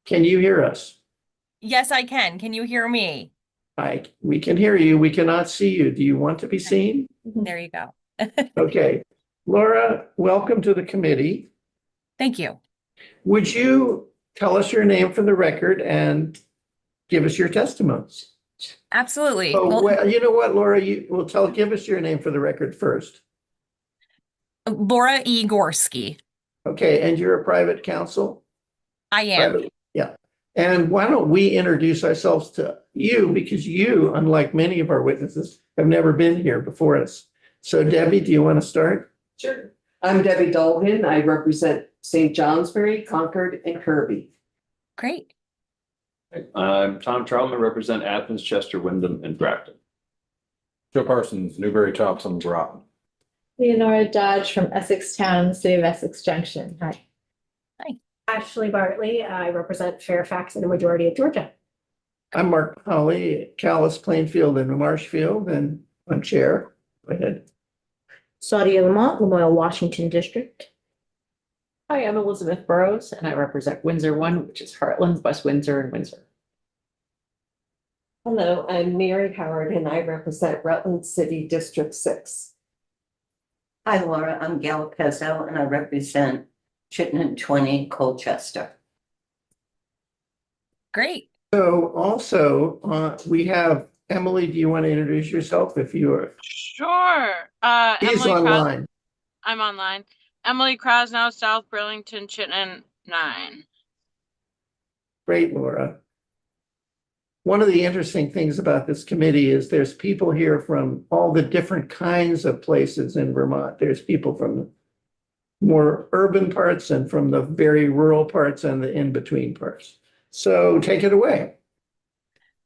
can you hear us? Yes, I can. Can you hear me? We can hear you. We cannot see you. Do you want to be seen? There you go. Okay. Laura, welcome to the committee. Thank you. Would you tell us your name for the record and give us your testimony? Absolutely. Oh, well, you know what, Laura, give us your name for the record first. Laura E. Gorski. Okay, and you're a private counsel? I am. Private- Yeah. And why don't we introduce ourselves to you, because you, unlike many of our witnesses, have never been here before us. So Debbie, do you want to start? Sure. I'm Debbie Dolgan. I represent St. Johnsbury, Concord, and Kirby. Great. I'm Tom Troutman, represent Athens, Chester, Wyndham, and Grafton. Joe Parsons, Newberry, Thompson, Groton. Leonora Dodge from Essex Town, City of Essex Junction. Hi. Ashley Bartley, I represent Fairfax and the majority of Georgia. I'm Mark Holly, Callis, Plainfield, and Marshfield, and I'm chair. Go ahead. Sadia Lamont, Lamoille, Washington District. Hi, I'm Elizabeth Burrows and I represent Windsor 1, which is Heartland, West Windsor, and Windsor. Hello, I'm Mary Howard and I represent Rutland City District 6. Hi, Laura. I'm Gal Pezzo and I represent Chittenden 20, Colchester. Great. So also, we have Emily, do you want to introduce yourself if you are, Sure. he's Emily Krause, online. I'm online. Emily Krasnow, South Burlington, Chittenden 9. Great, Laura. One of the interesting things about this committee is there's people here from all the different kinds of places in Vermont. There's people from the more urban parts and from the very rural parts and the in-between parts. So take it away.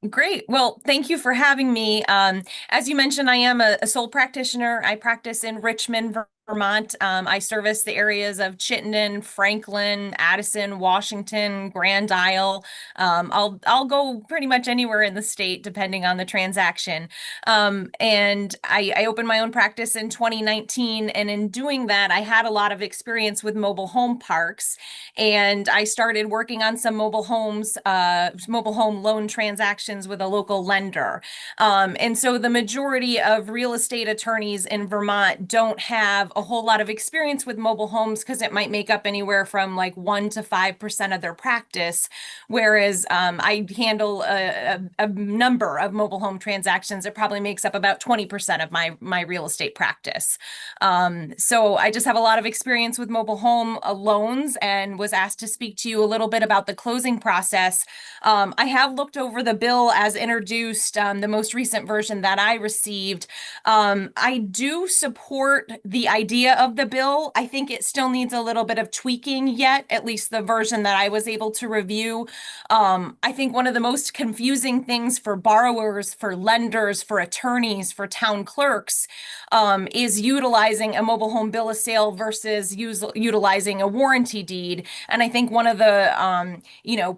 Great. Well, thank you for having me. As you mentioned, I am a sole practitioner. I practice in Richmond, Vermont. I service the areas of Chittenden, Franklin, Addison, Washington, Grand Isle. I'll go pretty much anywhere in the state depending on the transaction. And I opened my own practice in 2019, and in doing that, I had a lot of experience with mobile home parks, and I started working on some mobile home loan transactions with a local lender. And so the majority of real estate attorneys in Vermont don't have a whole lot of experience with mobile homes because it might make up anywhere from like 1 to 5% of their practice. Whereas I handle a number of mobile home transactions. It probably makes up about 20% of my real estate practice. So I just have a lot of experience with mobile home loans and was asked to speak to you a little bit about the closing process. I have looked over the bill as introduced, the most recent version that I received. I do support the idea of the bill. I think it still needs a little bit of tweaking yet, at least the version that I was able to review. I think one of the most confusing things for borrowers, for lenders, for attorneys, for town clerks, is utilizing a mobile home bill of sale versus utilizing a warranty deed. And I think one of the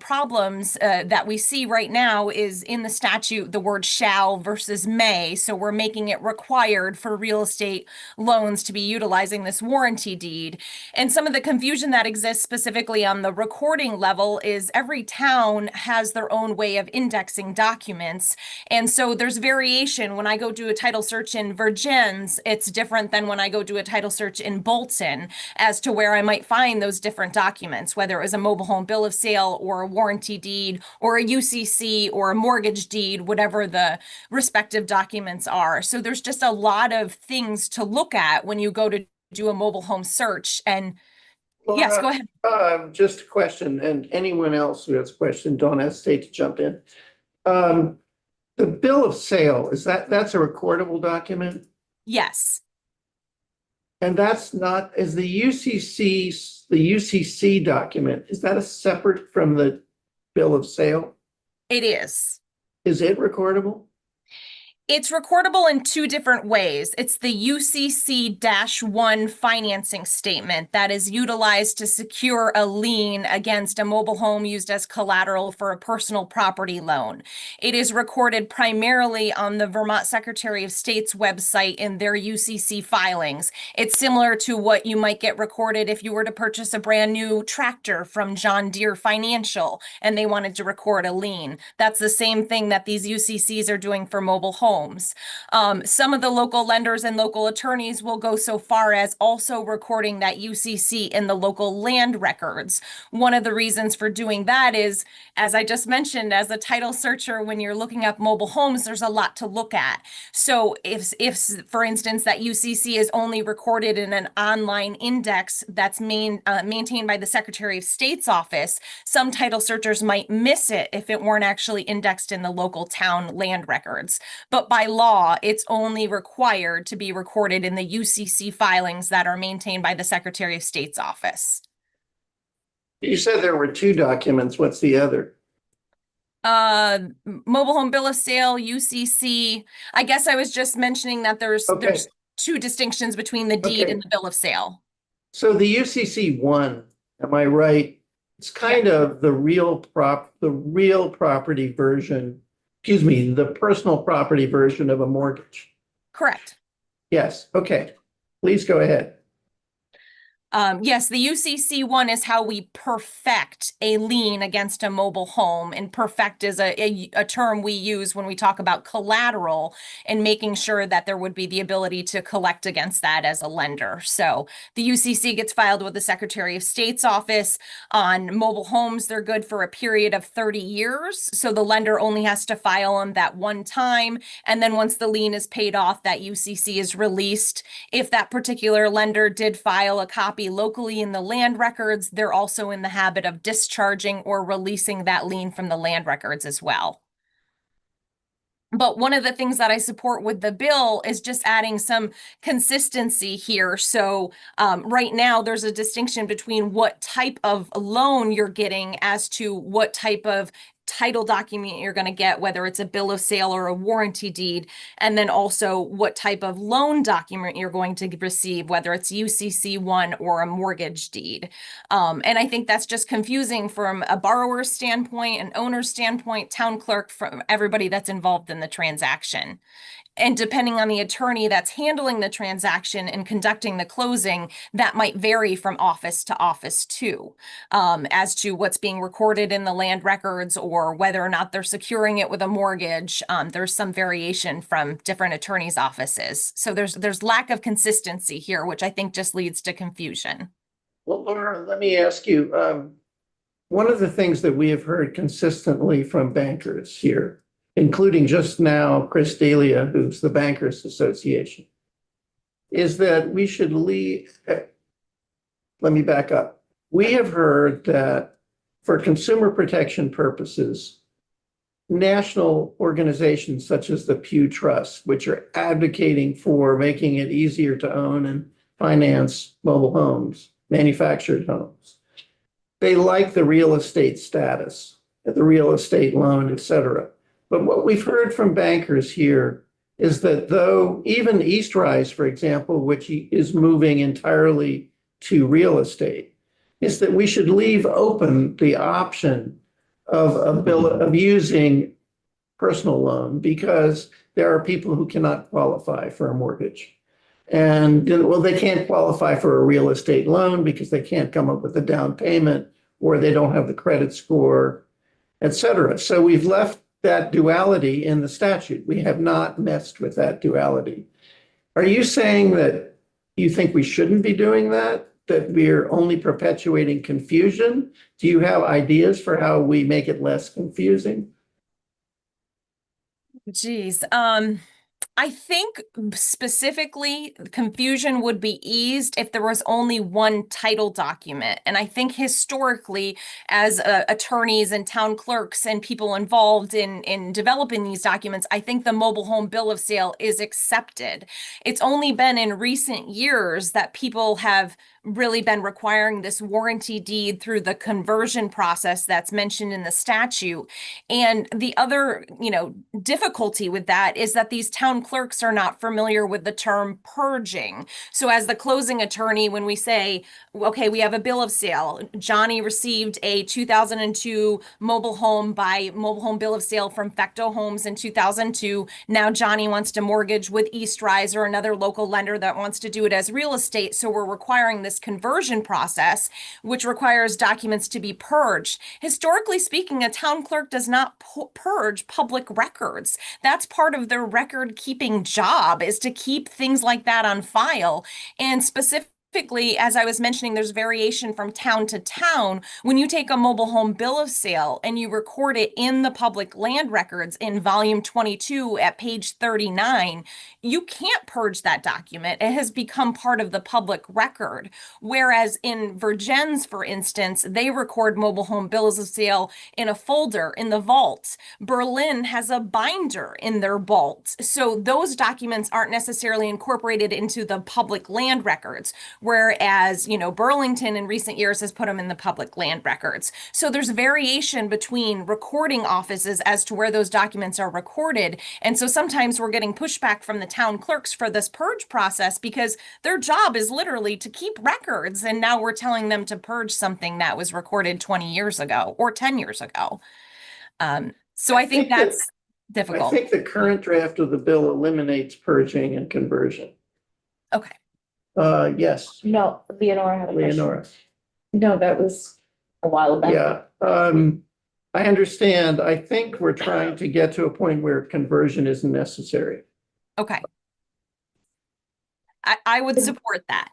problems that we see right now is in the statute, the word shall versus may. So we're making it required for real estate loans to be utilizing this warranty deed. And some of the confusion that exists specifically on the recording level is every town has their own way of indexing documents. And so there's variation. When I go do a title search in Virgins, it's different than when I go do a title search in Bolton as to where I might find those different documents, whether it was a mobile home bill of sale or a warranty deed or a UCC or a mortgage deed, whatever the respective documents are. So there's just a lot of things to look at when you go to do a mobile home search. And yes, go ahead. Just a question, and anyone else who has a question, don't hesitate to jump in. The bill of sale, that's a recordable document? Yes. And that's not, is the UCC document, is that a separate from the bill of sale? It is. Is it recordable? It's recordable in two different ways. It's the UCC-1 financing statement that is utilized to secure a lien against a mobile home used as collateral for a personal property loan. It is recorded primarily on the Vermont Secretary of State's website in their UCC filings. It's similar to what you might get recorded if you were to purchase a brand new tractor from John Deere Financial and they wanted to record a lien. That's the same thing that these UCCs are doing for mobile homes. Some of the local lenders and local attorneys will go so far as also recording that UCC in the local land records. One of the reasons for doing that is, as I just mentioned, as a title searcher, when you're looking up mobile homes, there's a lot to look at. So if for instance, that UCC is only recorded in an online index that's maintained by the Secretary of State's office, some title searchers might miss it if it weren't actually indexed in the local town land records. But by law, it's only required to be recorded in the UCC filings that are maintained by the Secretary of State's office. You said there were two documents. What's the other? Mobile home bill of sale, UCC. I guess I was just mentioning that there's two distinctions between the deed and the bill of sale. So the UCC one, am I right? It's kind of the real property version. Excuse me, the personal property version of a mortgage. Correct. Yes, okay. Please go ahead. Yes, the UCC one is how we perfect a lien against a mobile home, and perfect is a term we use when we talk about collateral and making sure that there would be the ability to collect against that as a lender. So the UCC gets filed with the Secretary of State's office. On mobile homes, they're good for a period of 30 years. So the lender only has to file them that one time. And then once the lien is paid off, that UCC is released. If that particular lender did file a copy locally in the land records, they're also in the habit of discharging or releasing that lien from the land records as well. But one of the things that I support with the bill is just adding some consistency here. So right now, there's a distinction between what type of loan you're getting as to what type of title document you're going to get, whether it's a bill of sale or a warranty deed, and then also what type of loan document you're going to receive, whether it's UCC1 or a mortgage deed. And I think that's just confusing from a borrower's standpoint, an owner's standpoint, town clerk, from everybody that's involved in the transaction. And depending on the attorney that's handling the transaction and conducting the closing, that might vary from office to office too, as to what's being recorded in the land records or whether or not they're securing it with a mortgage. There's some variation from different attorneys' offices. So there's lack of consistency here, which I think just leads to confusion. Well, Laura, let me ask you, one of the things that we have heard consistently from bankers here, including just now Chris D'Elia, who's the Bankers Association, is that we should leave. Let me back up. We have heard that for consumer protection purposes, national organizations such as the Pew Trust, which are advocating for making it easier to own and finance mobile homes, manufactured homes, they like the real estate status, the real estate loan, et cetera. But what we've heard from bankers here is that though even Eastrise, for example, which is moving entirely to real estate, is that we should leave open the option of using personal loan because there are people who cannot qualify for a mortgage. And well, they can't qualify for a real estate loan because they can't come up with a down payment or they don't have the credit score, et cetera. So we've left that duality in the statute. We have not messed with that duality. Are you saying that you think we shouldn't be doing that? That we're only perpetuating confusion? Do you have ideas for how we make it less confusing? Geez, I think specifically confusion would be eased if there was only one title document. And I think historically, as attorneys and town clerks and people involved in developing these documents, I think the mobile home bill of sale is accepted. It's only been in recent years that people have really been requiring this warranty deed through the conversion process that's mentioned in the statute. And the other, difficulty with that is that these town clerks are not familiar with the term purging. So as the closing attorney, when we say, okay, we have a bill of sale, Johnny received a 2002 mobile home bill of sale from Fecto Homes in 2002. Now Johnny wants to mortgage with Eastrise or another local lender that wants to do it as real estate. So we're requiring this conversion process, which requires documents to be purged. Historically speaking, a town clerk does not purge public records. That's part of their record keeping job, is to keep things like that on file. And specifically, as I was mentioning, there's variation from town to town. When you take a mobile home bill of sale and you record it in the public land records in volume 22 at page 39, you can't purge that document. It has become part of the public record. Whereas in Virgins, for instance, they record mobile home bills of sale in a folder in the vault. Berlin has a binder in their vault. So those documents aren't necessarily incorporated into the public land records. Whereas, Burlington in recent years has put them in the public land records. So there's variation between recording offices as to where those documents are recorded. And so sometimes we're getting pushback from the town clerks for this purge process because their job is literally to keep records. And now we're telling them to purge something that was recorded 20 years ago or 10 years ago. So I think that's difficult. I think the current draft of the bill eliminates purging and conversion. Okay. Yes, No, Leonora had a question. Leonora. No, that was a while back. Yeah, I understand. I think we're trying to get to a point where conversion isn't necessary. Okay. I would support that.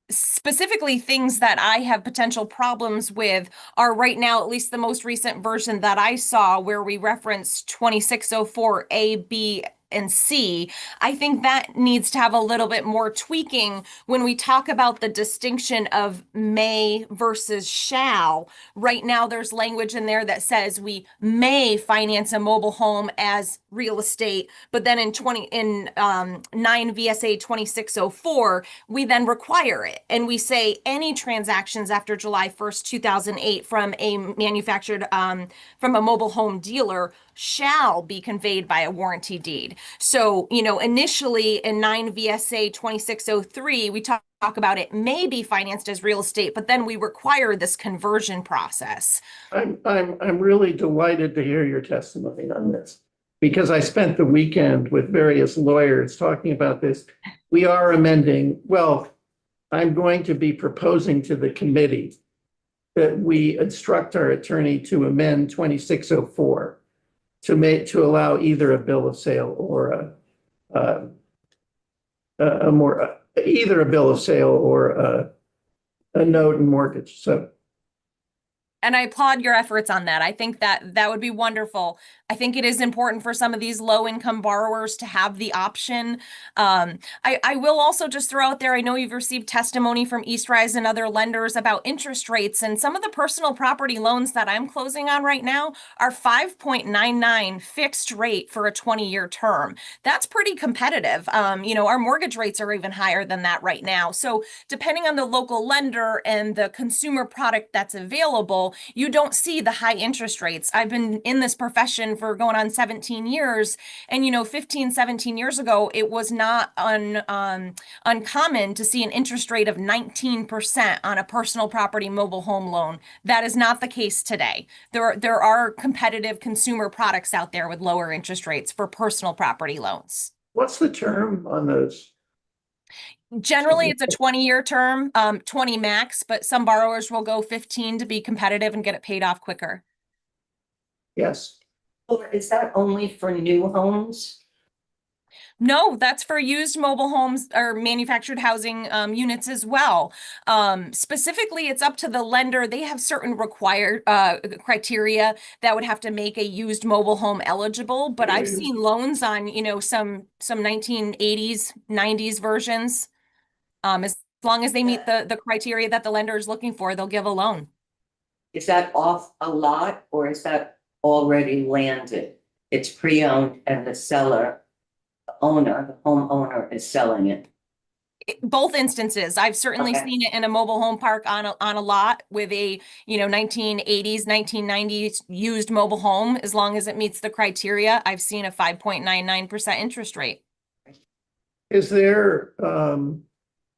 Specifically, things that I have potential problems with are right now, at least the most recent version that I saw, where we reference 2604 A, B, and C. I think that needs to have a little bit more tweaking when we talk about the distinction of may versus shall. Right now, there's language in there that says we may finance a mobile home as real estate, but then in 9 VSA 2604, we then require it. And we say any transactions after July 1st, 2008 from a manufactured, from a mobile home dealer shall be conveyed by a warranty deed. So, initially in 9 VSA 2603, we talk about it may be financed as real estate, but then we require this conversion process. I'm really delighted to hear your testimony on this, because I spent the weekend with various lawyers talking about this. We are amending, well, I'm going to be proposing to the committee that we instruct our attorney to amend 2604 to allow either a bill of sale or either a bill of sale or a note and mortgage. So. And I applaud your efforts on that. I think that would be wonderful. I think it is important for some of these low income borrowers to have the option. I will also just throw out there, I know you've received testimony from Eastrise and other lenders about interest rates, and some of the personal property loans that I'm closing on right now are 5.99 fixed rate for a 20-year term. That's pretty competitive. Our mortgage rates are even higher than that right now. So depending on the local lender and the consumer product that's available, you don't see the high interest rates. I've been in this profession for going on 17 years. And, 15, 17 years ago, it was not uncommon to see an interest rate of 19% on a personal property mobile home loan. That is not the case today. There are competitive consumer products out there with lower interest rates for personal property loans. What's the term on those? Generally, it's a 20-year term, 20 max, but some borrowers will go 15 to be competitive and get it paid off quicker. Yes. Or is that only for new homes? No, that's for used mobile homes or manufactured housing units as well. Specifically, it's up to the lender. They have certain required criteria that would have to make a used mobile home eligible. But I've seen loans on, some 1980s, 90s versions. As long as they meet the criteria that the lender is looking for, they'll give a loan. Is that off a lot or is that already landed? It's pre-owned and the homeowner is selling it. Both instances. I've certainly seen it in a mobile home park on a lot with a, 1980s, 1990s used mobile home. As long as it meets the criteria, I've seen a 5.99% interest rate. Is there,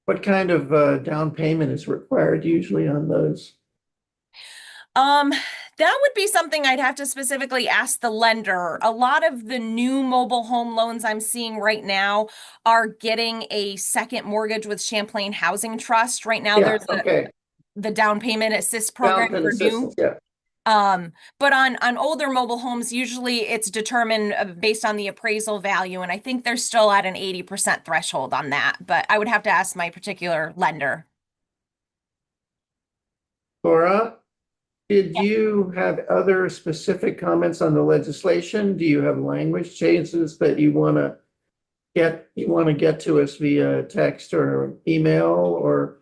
what kind of down payment is required usually on those? That would be something I'd have to specifically ask the lender. A lot of the new mobile home loans I'm seeing right now are getting a second mortgage with Champlain Housing Trust. Right now, there's the down payment assist program for new. But on older mobile homes, usually it's determined based on the appraisal value. And I think they're still at an 80% threshold on that, but I would have to ask my particular lender. Laura, did you have other specific comments on the legislation? Do you have language changes that you want to get to us via text or email, or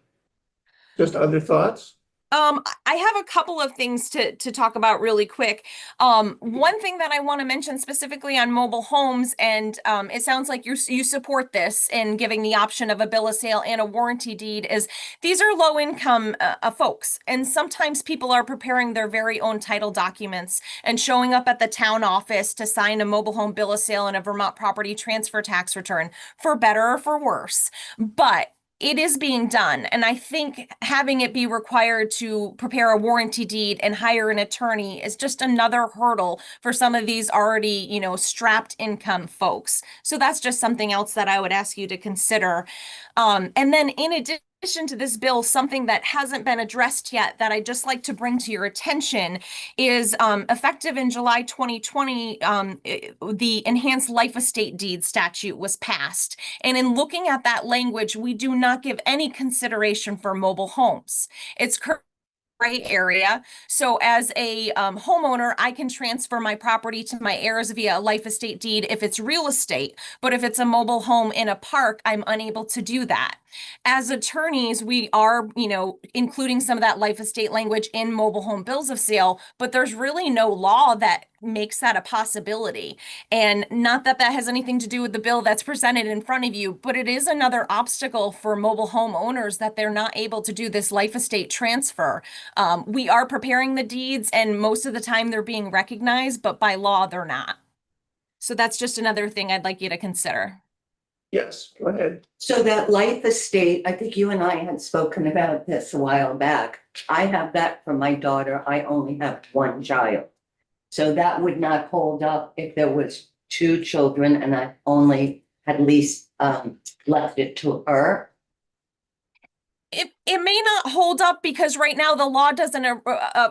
just other thoughts? I have a couple of things to talk about really quick. One thing that I want to mention specifically on mobile homes, and it sounds like you support this in giving the option of a bill of sale and a warranty deed, is these are low income folks. And sometimes people are preparing their very own title documents and showing up at the town office to sign a mobile home bill of sale and a Vermont property transfer tax return, for better or for worse. But it is being done. And I think having it be required to prepare a warranty deed and hire an attorney is just another hurdle for some of these already, strapped income folks. So that's just something else that I would ask you to consider. And then in addition to this bill, something that hasn't been addressed yet that I'd just like to bring to your attention is effective in July 2020, the Enhanced Life Estate Deed statute was passed. And in looking at that language, we do not give any consideration for mobile homes. It's gray area. So as a homeowner, I can transfer my property to my heirs via a life estate deed if it's real estate. But if it's a mobile home in a park, I'm unable to do that. As attorneys, we are, including some of that life estate language in mobile home bills of sale, but there's really no law that makes that a possibility. And not that that has anything to do with the bill that's presented in front of you, but it is another obstacle for mobile home owners that they're not able to do this life estate transfer. We are preparing the deeds, and most of the time they're being recognized, but by law, they're not. So that's just another thing I'd like you to consider. Yes, go ahead. So that life estate, I think you and I had spoken about this a while back. I have that for my daughter. I only have one child. So that would not hold up if there was two children and I only at least left it to her. It may not hold up because right now the law doesn't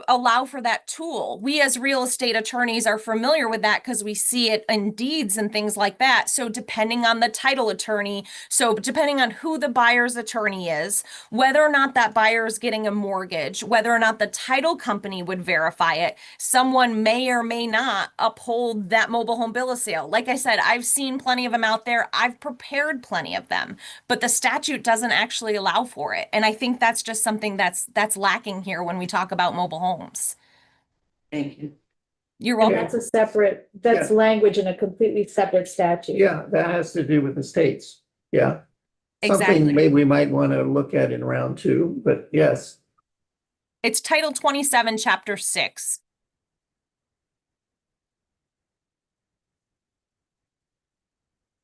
allow for that tool. We as real estate attorneys are familiar with that because we see it in deeds and things like that. So depending on the title attorney, so depending on who the buyer's attorney is, whether or not that buyer is getting a mortgage, whether or not the title company would verify it, someone may or may not uphold that mobile home bill of sale. Like I said, I've seen plenty of them out there. I've prepared plenty of them, but the statute doesn't actually allow for it. And I think that's just something that's lacking here when we talk about mobile homes. Thank you. You're And welcome. that's language in a completely separate statute. Yeah, that has to do with the states. Yeah. Exactly. Something maybe we might want to look at in round 2, but yes. It's Title 27, Chapter 6.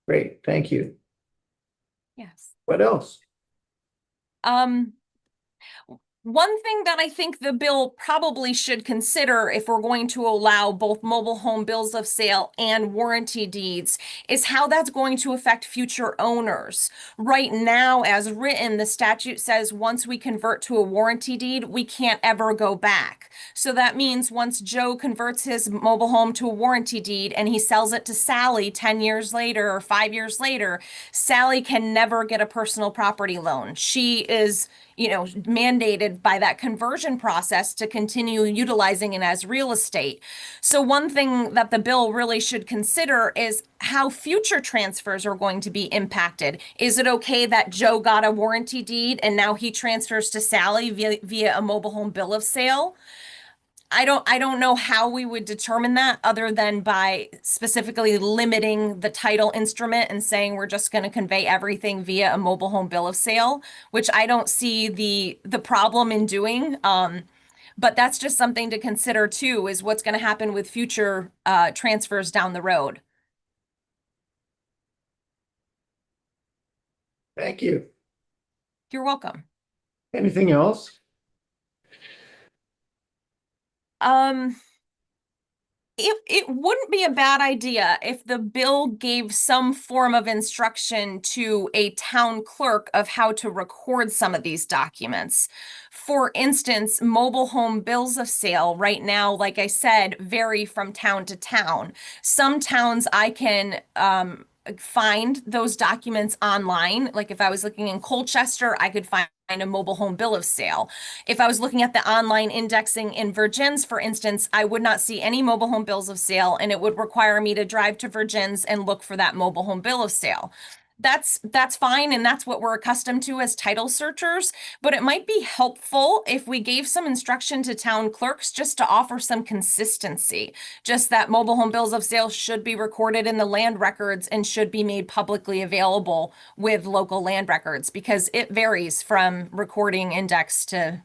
Great, thank you. Yes. What else? One thing that I think the bill probably should consider if we're going to allow both mobile home bills of sale and warranty deeds is how that's going to affect future owners. Right now, as written, the statute says once we convert to a warranty deed, we can't ever go back. So that means once Joe converts his mobile home to a warranty deed and he sells it to Sally 10 years later or 5 years later, Sally can never get a personal property loan. She is mandated by that conversion process to continue utilizing it as real estate. So one thing that the bill really should consider is how future transfers are going to be impacted. Is it okay that Joe got a warranty deed and now he transfers to Sally via a mobile home bill of sale? I don't know how we would determine that other than by specifically limiting the title instrument and saying we're just going to convey everything via a mobile home bill of sale, which I don't see the problem in doing. But that's just something to consider too, is what's going to happen with future transfers down the road. Thank you. You're welcome. Anything else? It wouldn't be a bad idea if the bill gave some form of instruction to a town clerk of how to record some of these documents. For instance, mobile home bills of sale right now, like I said, vary from town to town. Some towns I can find those documents online. Like if I was looking in Colchester, I could find a mobile home bill of sale. If I was looking at the online indexing in Virgins, for instance, I would not see any mobile home bills of sale, and it would require me to drive to Virgins and look for that mobile home bill of sale. That's fine, and that's what we're accustomed to as title searchers, but it might be helpful if we gave some instruction to town clerks just to offer some consistency. Just that mobile home bills of sale should be recorded in the land records and should be made publicly available with local land records, because it varies from recording index to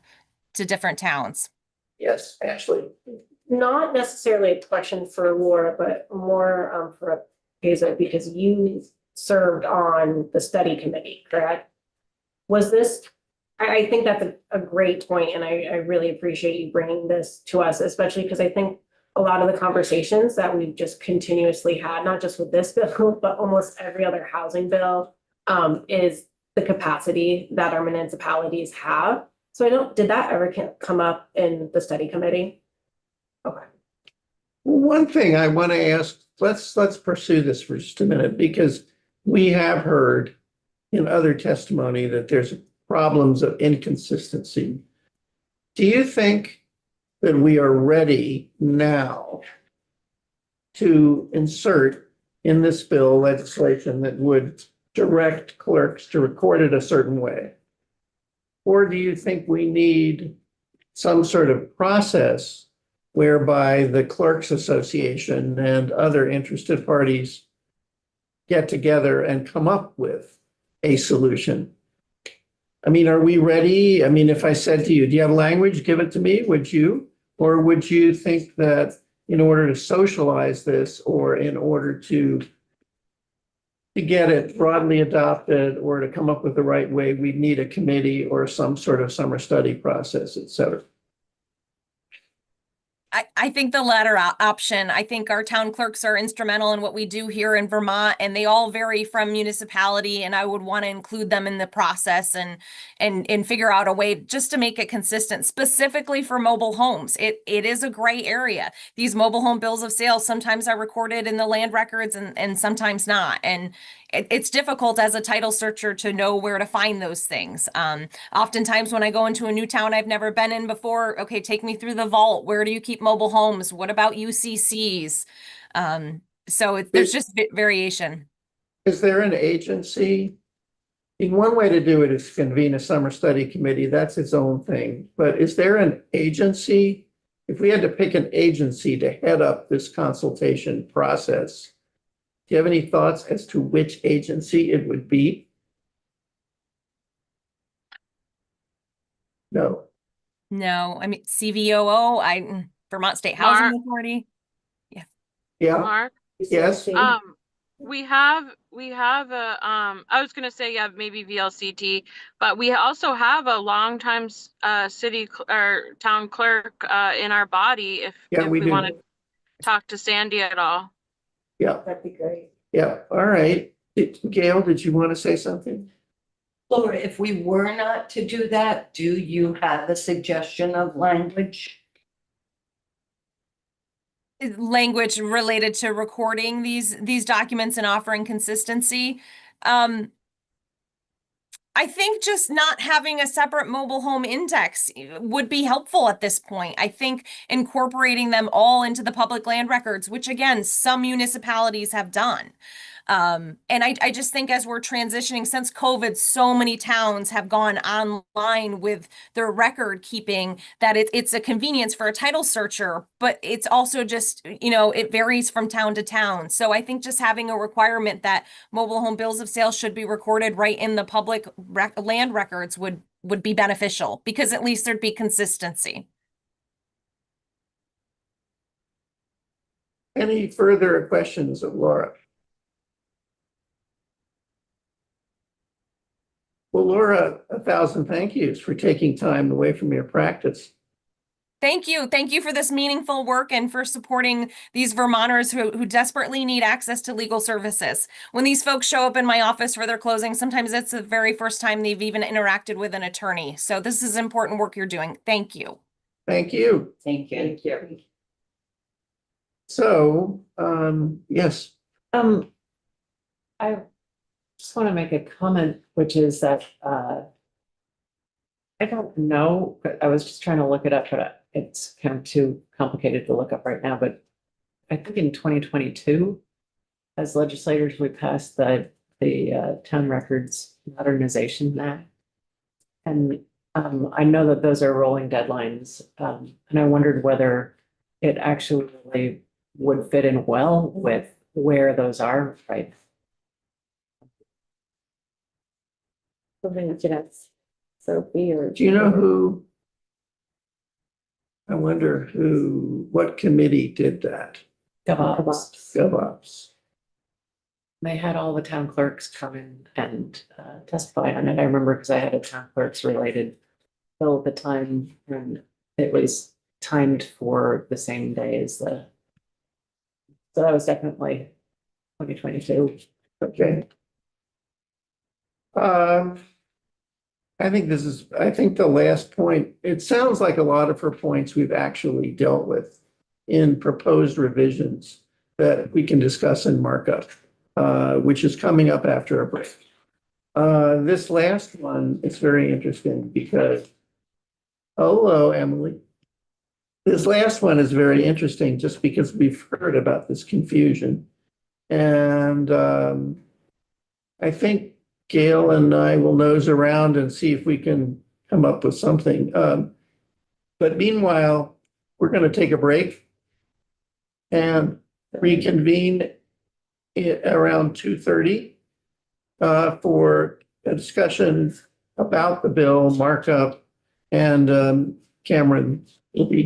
different towns. Yes, Ashley. Not necessarily a question for Laura, but more for Hazel, because you served on the study committee, correct? Was this, I think that's a great point, and I really appreciate you bringing this to us, especially because I think a lot of the conversations that we've just continuously had, not just with this bill, but almost every other housing bill, is the capacity that our municipalities have. So I don't, did that ever come up in the study committee? Okay. One thing I want to ask, let's pursue this for just a minute, because we have heard in other testimony that there's problems of inconsistency. Do you think that we are ready now to insert in this bill legislation that would direct clerks to record it a certain way? Or do you think we need some sort of process whereby the Clerks Association and other interested parties get together and come up with a solution? I mean, are we ready? I mean, if I said to you, do you have language? Give it to me, would you? Or would you think that in order to socialize this, or in order to get it broadly adopted, or to come up with the right way, we'd need a committee or some sort of summer study process, et cetera? I think the latter option. I think our town clerks are instrumental in what we do here in Vermont, and they all vary from municipality, and I would want to include them in the process and figure out a way just to make it consistent, specifically for mobile homes. It is a gray area. These mobile home bills of sale sometimes are recorded in the land records and sometimes not. And it's difficult as a title searcher to know where to find those things. Oftentimes when I go into a new town I've never been in before, okay, take me through the vault. Where do you keep mobile homes? What about UCCs? So there's just variation. Is there an agency? I mean, one way to do it is convene a summer study committee. That's its own thing. But is there an agency? If we had to pick an agency to head up this consultation process, do you have any thoughts as to which agency it would be? No. No, I mean, CVOO, Vermont State Housing Authority. Yeah, Mark, yes. we have a, I was gonna say, yeah, maybe VLCT, but we also have a longtime city or town clerk in our body if we we do. want to talk to Sandy at all. Yeah, That'd be great. yeah. All right. Gail, did you want to say something? Laura, if we were not to do that, do you have a suggestion of language? Language related to recording these documents and offering consistency. I think just not having a separate mobile home index would be helpful at this point. I think incorporating them all into the public land records, which again, some municipalities have done. And I just think as we're transitioning since COVID, so many towns have gone online with their record keeping that it's a convenience for a title searcher, but it's also just, it varies from town to town. So I think just having a requirement that mobile home bills of sale should be recorded right in the public land records would be beneficial, because at least there'd be consistency. Any further questions of Laura? Well, Laura, 1,000 thank yous for taking time away from your practice. Thank you. Thank you for this meaningful work and for supporting these Vermonters who desperately need access to legal services. When these folks show up in my office for their closing, sometimes it's the very first time they've even interacted with an attorney. So this is important work you're doing. Thank you. Thank you. Thank you. Thank you. So, yes. I just want to make a comment, which is that I don't know, but I was just trying to look it up, but it's kind of too complicated to look up right now. But I think in 2022, as legislators, we passed the Town Records Modernization Act. And I know that those are rolling deadlines. And I wondered whether it actually really would fit in well with where those are right. Sophie or. Do you know who? I wonder what committee did that? GovOps. GovOps. They had all the town clerks come in and testify on it. I remember because I had a town clerks related bill at the time and it was timed for the same day as the. So that was definitely 2022. Okay. I think the last point, it sounds like a lot of her points we've actually dealt with in proposed revisions that we can discuss in markup, which is coming up after a break. This last one is very interesting because, hello, Emily. This last one is very interesting just because we've heard about this confusion. And I think Gail and I will nose around and see if we can come up with something. But meanwhile, we're going to take a break and reconvene around 2:30 for a discussion about the bill markup, and Cameron will be